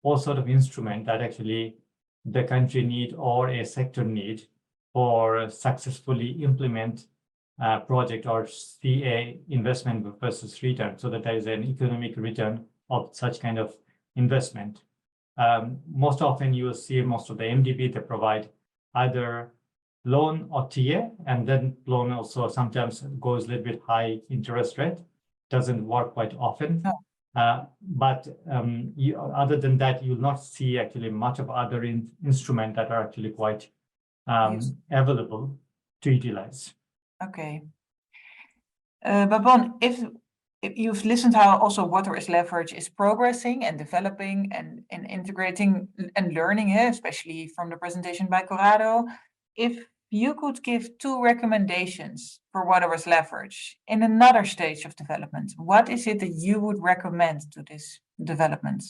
all sort of instrument that actually the country need or a sector need for successfully implement project or see a investment versus return, so that there is an economic return of such kind of investment. Most often you will see most of the MDB, they provide either loan or TA, and then loan also sometimes goes a little bit high interest rate, doesn't work quite often. But other than that, you'll not see actually much of other instruments that are actually quite available to utilize. Okay. Babon, if you've listened how also water as leverage is progressing and developing and integrating and learning, especially from the presentation by Corrado, if you could give 2 recommendations for water as leverage in another stage of development, what is it that you would recommend to this development?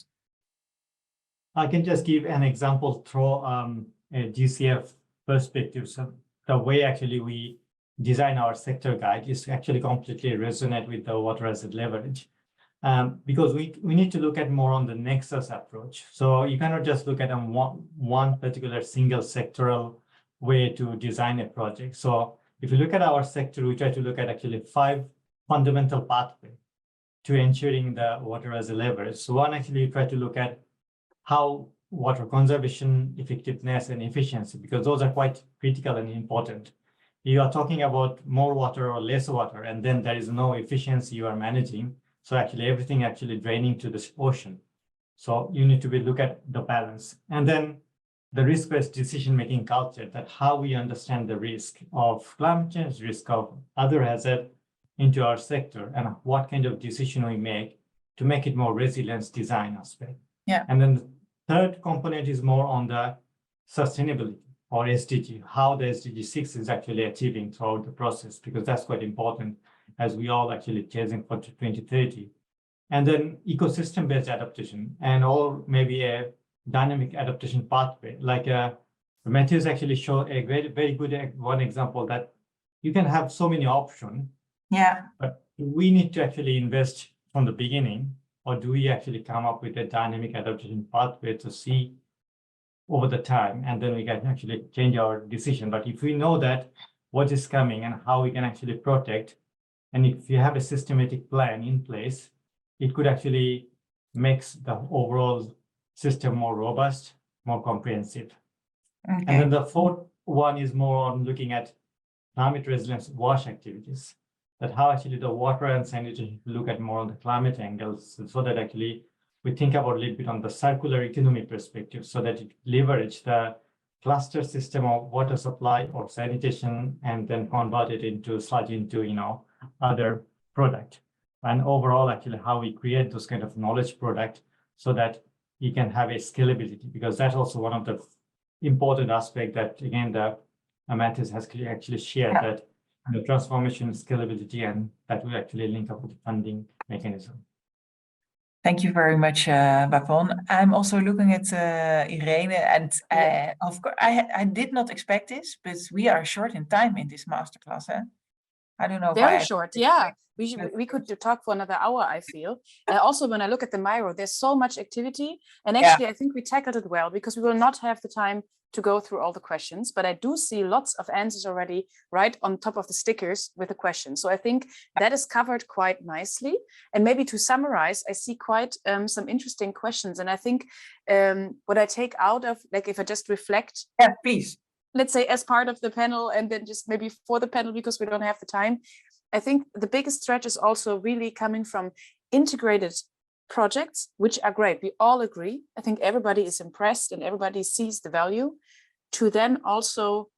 I can just give an example through a GCF perspective. So the way actually we design our sector guide is to actually completely resonate with the water asset leverage. Because we need to look at more on the nexus approach. So you cannot just look at one particular single sectoral way to design a project. So if you look at our sector, we try to look at actually 5 fundamental pathways to ensuring the water as a leverage. So one, actually, you try to look at how water conservation, effectiveness, and efficiency, because those are quite critical and important. You are talking about more water or less water, and then there is no efficiency you are managing. So actually everything actually draining to the ocean. So you need to look at the balance. And then the risk-based decision-making culture, that how we understand the risk of climate change, risk of other hazard into our sector, and what kind of decision we make to make it more resilience design aspect. Yeah. And then the third component is more on the sustainability or SDG, how the SDG 6 is actually achieving throughout the process, because that's quite important as we all actually chasing for 2030. And then ecosystem-based adaptation, and or maybe a dynamic adaptation pathway. Like Matthews actually showed a very good one example that you can have so many options. Yeah. But we need to actually invest from the beginning, or do we actually come up with a dynamic adaptation pathway to see over the time, and then we can actually change our decision. But if we know that what is coming and how we can actually protect, and if you have a systematic plan in place, it could actually make the overall system more robust, more comprehensive. Okay. And then the fourth one is more on looking at climate resilience wash activities, that how actually the water and sanitation look at more on the climate angles, so that actually we think about a little bit on the circular economy perspective, so that it leverage the cluster system of water supply or sanitation, and then convert it into other product. And overall, actually, how we create those kind of knowledge product so that you can have a scalability, because that's also one of the important aspect that, again, the Matthias has actually shared, that the transformation, scalability, and that will actually link up with the funding mechanism. Thank you very much, Bapon. I'm also looking at Irene, and of course, I did not expect this, but we are short in time in this masterclass. I don't know. Very short, yeah. We could talk for another hour, I feel. Also, when I look at the Miro, there's so much activity. And actually, I think we tackled it well, because we will not have the time to go through all the questions. But I do see lots of answers already right on top of the stickers with the questions. So I think that is covered quite nicely. And maybe to summarize, I see quite some interesting questions. And I think what I take out of, like, if I just reflect. Yeah, please. Let's say as part of the panel, and then just maybe for the panel, because we don't have the time. I think the biggest stretch is also really coming from integrated projects, which are great. We all agree. I think everybody is impressed and everybody sees the value, to then also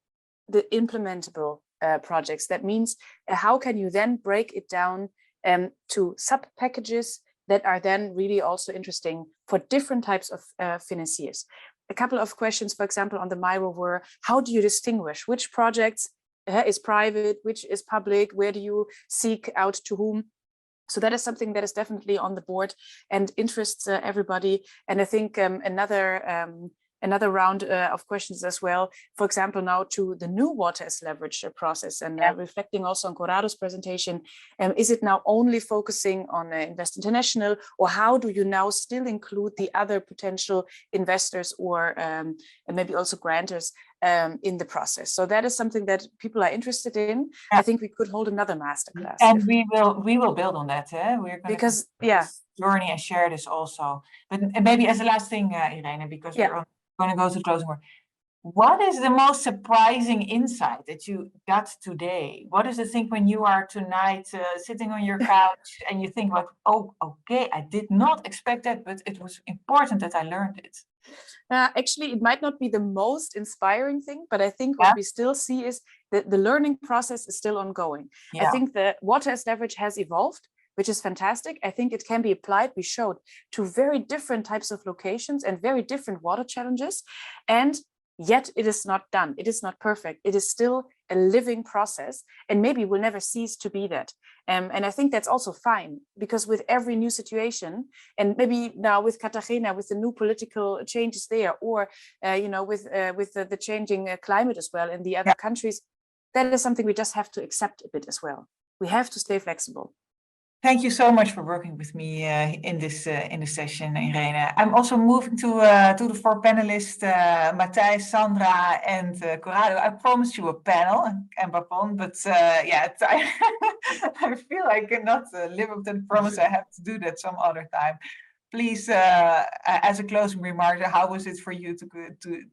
the implementable projects. That means how can you then break it down to sub packages that are then really also interesting for different types of financiers. A couple of questions, for example, on the Miro were, how do you distinguish which projects is private, which is public, where do you seek out to whom? So that is something that is definitely on the board and interests everybody. And I think another round of questions as well, for example, now to the new water as leverage process, and reflecting also on Corrado's presentation, is it now only focusing on Invest International, or how do you now still include the other potential investors or maybe also grantors in the process? So that is something that people are interested in. I think we could hold another masterclass. And we will build on that. We're going to journey and share this also. But maybe as a last thing, Irene, because we're going to go to closing word. What is the most surprising insight that you got today? What is the thing when you are tonight sitting on your couch and you think about, oh, okay, I did not expect that, but it was important that I learned it? Actually, it might not be the most inspiring thing, but I think what we still see is that the learning process is still ongoing. I think the water as leverage has evolved, which is fantastic. I think it can be applied, we showed, to very different types of locations and very different water challenges. And yet it is not done. It is not perfect. It is still a living process, and maybe will never cease to be that. And I think that's also fine, because with every new situation, and maybe now with Cartagena, with the new political changes there, or with the changing climate as well in the other countries, that is something we just have to accept a bit as well. We have to stay flexible. Thank you so much for working with me in this session, Irene. I'm also moving to the 4 panelists, Matthijs, Sandra, and Corrado. I promised you a panel and Bapon, but yeah, I feel I cannot live up to the promise. I have to do that some other time. Please, as a closing remark, how was it for you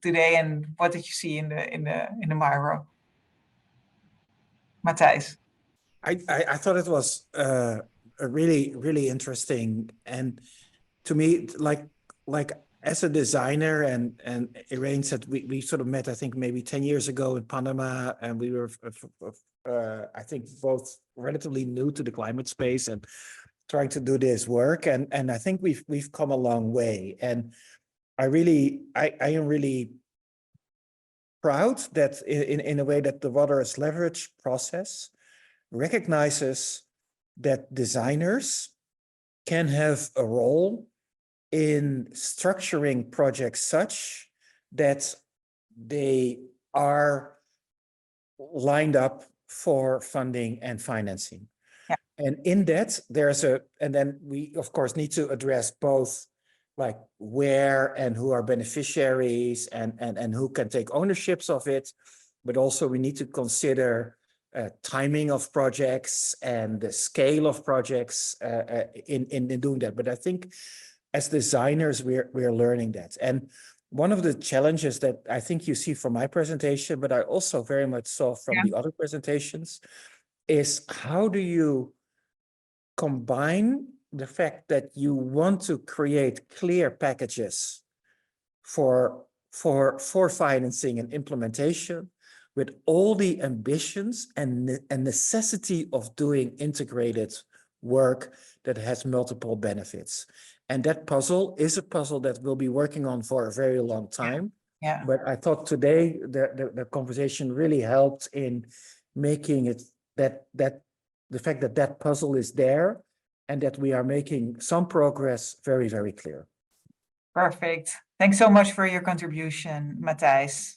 today, and what did you see in the Miro? Matthijs. I thought it was a really interesting, and to me, like as a designer, and Irene said we sort of met, I think maybe 10 years ago in Panama, and we were I think both relatively new to the climate space and trying to do this work, and I think we've come a long way, and I am really proud that in a way that the water as leverage process recognizes that designers can have a role in structuring projects such that they are lined up for funding and financing. Yeah. And in that, and then we of course need to address both like where and who are beneficiaries and who can take ownerships of it, but also we need to consider timing of projects and the scale of projects in doing that. But I think as designers, we're learning that. And one of the challenges that I think you see from my presentation, but I also very much saw from the other presentations, is how do you combine the fact that you want to create clear packages for financing and implementation with all the ambitions and necessity of doing integrated work that has multiple benefits. And that puzzle is a puzzle that we'll be working on for a very long time. Yeah. But I thought today the conversation really helped in making it that the fact that puzzle is there and that we are making some progress very, very clear. Perfect. Thanks so much for your contribution, Matthijs.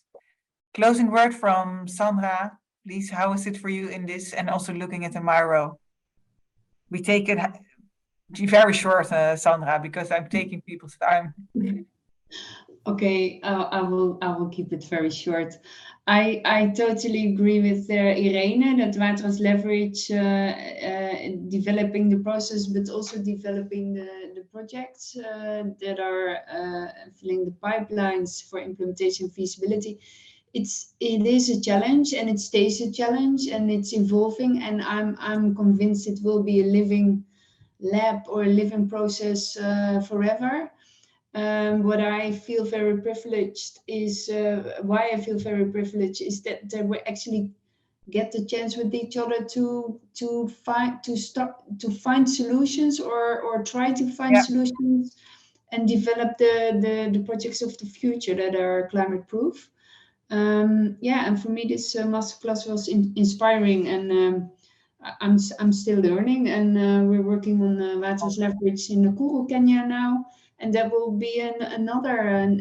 Closing word from Sandra, please. How is it for you in this, and also looking at the Miro? We take it very short, Sandra, because I'm taking people's time. Okay, I will keep it very short. I totally agree with Irene that water as leverage, developing the process, but also developing the projects that are filling the pipelines for implementation feasibility. It is a challenge, and it stays a challenge, and it's evolving, and I'm convinced it will be a living lab or a living process forever. What I feel very privileged is why I feel very privileged is that we actually get the chance with each other to find solutions or try to find solutions and develop the projects of the future that are climate proof. And for me this masterclass was inspiring, and I'm still learning, and we're working on water as leverage in Nakuru, Kenya now. And that will be another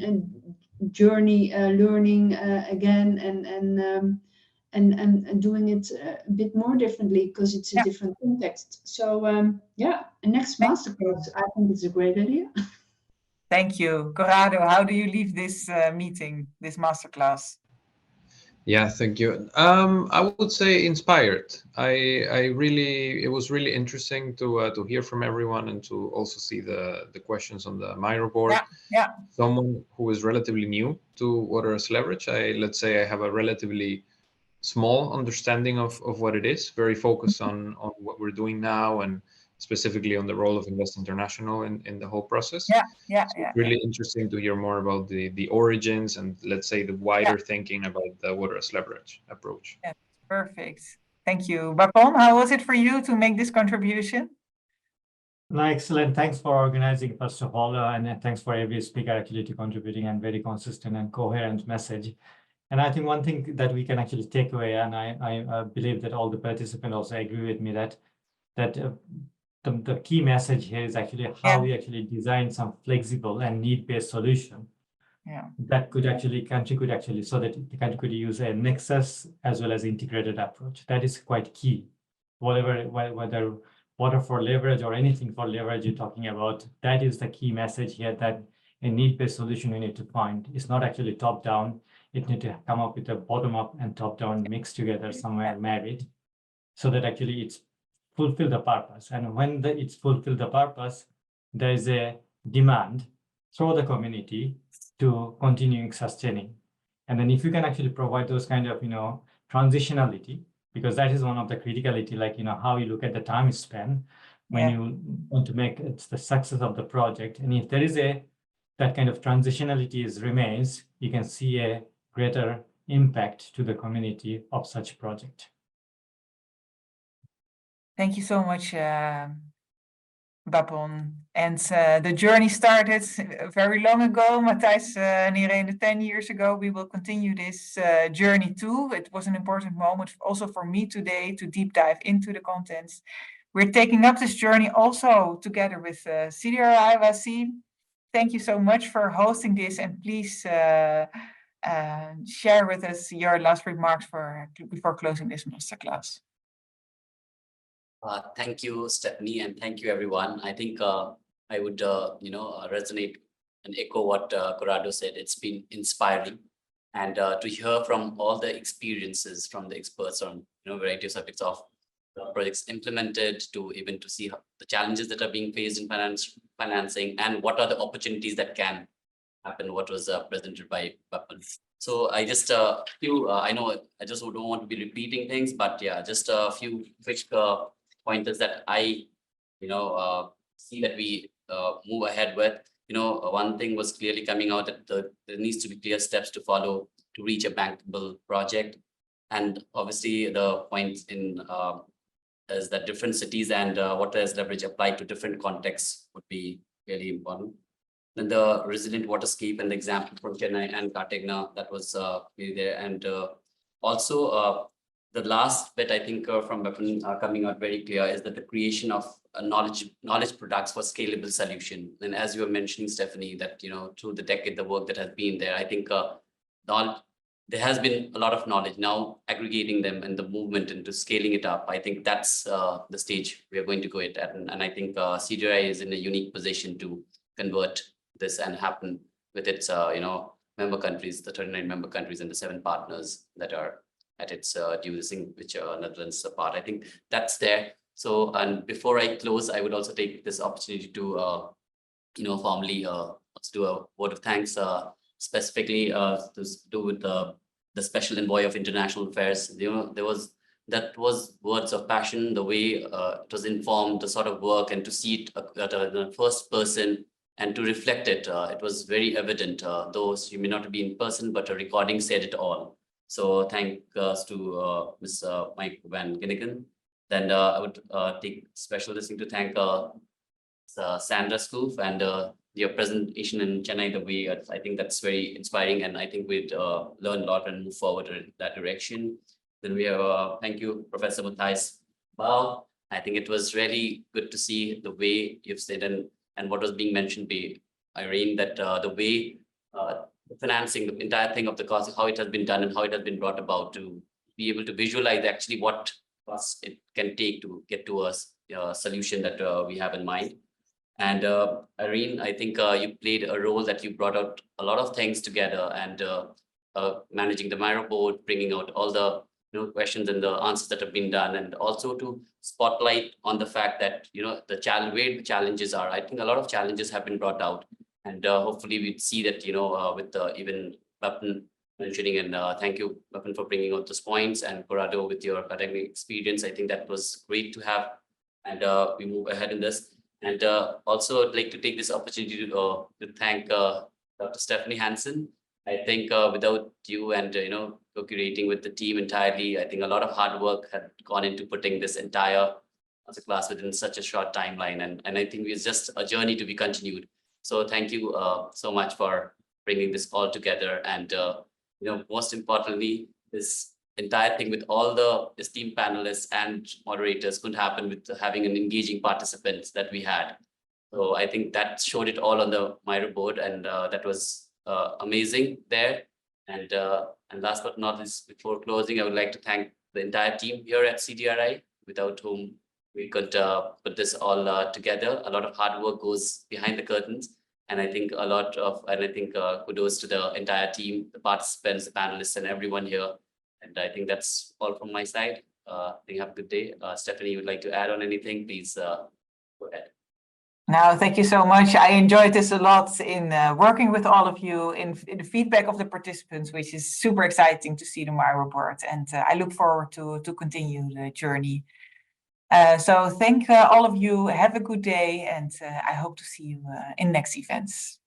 journey, learning again, and doing it a bit more differently because it's a different context. So next masterclass, I think it's a great idea. Thank you, Corrado. How do you leave this meeting, this masterclass? Yeah, thank you. I would say inspired. It was really interesting to hear from everyone and to also see the questions on the Miro board. Yeah. Someone who is relatively new to water as leverage. Let's say I have a relatively small understanding of what it is, very focused on what we're doing now and specifically on the role of Invest International in the whole process. Really interesting to hear more about the origins and let's say the wider thinking about the water as leverage approach. Yeah, perfect. Thank you. Bapon, how was it for you to make this contribution? No, excellent. Thanks for organizing, first of all, and thanks for every speaker actually to contributing and very consistent and coherent message. And I think one thing that we can actually take away, and I believe that all the participants also agree with me that the key message here is actually how we actually design some flexible and need-based solution Yeah. that could actually, country could actually, so that the country could use a nexus as well as integrated approach. That is quite key. Whether water for leverage or anything for leverage you're talking about, that is the key message here, that a need-based solution we need to find. It's not actually top-down. It need to come up with a bottom-up and top-down mixed together somewhere married, so that actually it's fulfill the purpose. And when it's fulfill the purpose, there is a demand through the community to continuing sustaining. And then if you can actually provide those kind of, transitionality, because that is one of the criticality, like, how you look at the time span when you want to make it the success of the project. And if there is that kind of transitionality remains, you can see a greater impact to the community of such project. Thank you so much, Bapon. And the journey started very long ago, Matthijs and Irene, 10 years ago. We will continue this journey too. It was an important moment also for me today to deep dive into the contents. We're taking up this journey also together with CDRI, Wasim. Thank you so much for hosting this, and please share with us your last remarks before closing this masterclass. Thank you, Stephanie, and thank you, everyone. I think I would, resonate and echo what Corrado said. It's been inspiring, and to hear from all the experiences from the experts on, variety of subjects of projects implemented, to even to see the challenges that are being faced in financing, and what are the opportunities that can happen. What was presented by Bappan. So I just I know I just don't want to be repeating things, but yeah, just a few quick pointers that I, see that we move ahead with. One thing was clearly coming out that there needs to be clear steps to follow to reach a bankable project. And obviously the point in is that different cities and water as leverage applied to different contexts would be really important. Then the resilient waterscape and the example from Chennai and Cartagena, that was really there. And also the last bit, I think, from coming out very clear is that the creation of knowledge products for scalable solution. And as you were mentioning, Stephanie, that, through the decade, the work that has been there, I think there has been a lot of knowledge. Now aggregating them and the movement into scaling it up, I think that's the stage we are going to go at. And I think CDRI is in a unique position to convert this and happen with its, member countries, the 39 member countries and the 7 partners that are at its due thing, which Netherlands part. I think that's there. So, and before I close, I would also take this opportunity to, formally do a word of thanks, specifically to do with the Special Envoy of International Affairs. That was words of passion, the way it was informed, the sort of work, and to see it at the first person and to reflect it. It was very evident, though you may not be in person, but a recording said it all. So thanks to Ms. Mike Van Ginneken. Then I would take special listening to thank Sandra Scoof and your presentation in Chennai. The way I think that's very inspiring, and I think we'd learn a lot and move forward in that direction. Then we have thank you, Professor Matthijs. Wow, I think it was really good to see the way you've said and what was being mentioned by Irene, that the way the financing, the entire thing of the cost, how it has been done and how it has been brought about, to be able to visualize actually what costs it can take to get to a solution that we have in mind. And Irene, I think you played a role that you brought out a lot of things together, and managing the Miro board, bringing out all the questions and the answers that have been done, and also to spotlight on the fact that where the challenges are. I think a lot of challenges have been brought out, and hopefully we'd see that with even Bappan mentioning, and thank you, Bappan, for bringing out those points, and Corrado with your academic experience. I think that was great to have, and we move ahead in this. And also I'd like to take this opportunity to thank Dr. Stephanie Hansen. I think without you and co-curating with the team entirely, I think a lot of hard work had gone into putting this entire class within such a short timeline, and I think it's just a journey to be continued. So thank you so much for bringing this all together, and most importantly, this entire thing with all the esteemed panelists and moderators couldn't happen with having an engaging participants that we had. So I think that showed it all on the Miro board, and that was amazing there. And last but not least, before closing, I would like to thank the entire team here at CDRI, without whom we could put this all together. A lot of hard work goes behind the curtains. And I think kudos to the entire team, the participants, the panelists, and everyone here. And I think that's all from my side. I think have a good day. Stephanie, you would like to add on anything? Please go ahead. No, thank you so much. I enjoyed this a lot in working with all of you in the feedback of the participants, which is super exciting to see in my report. And I look forward to continue the journey. So thank all of you. Have a good day, and I hope to see you in next events.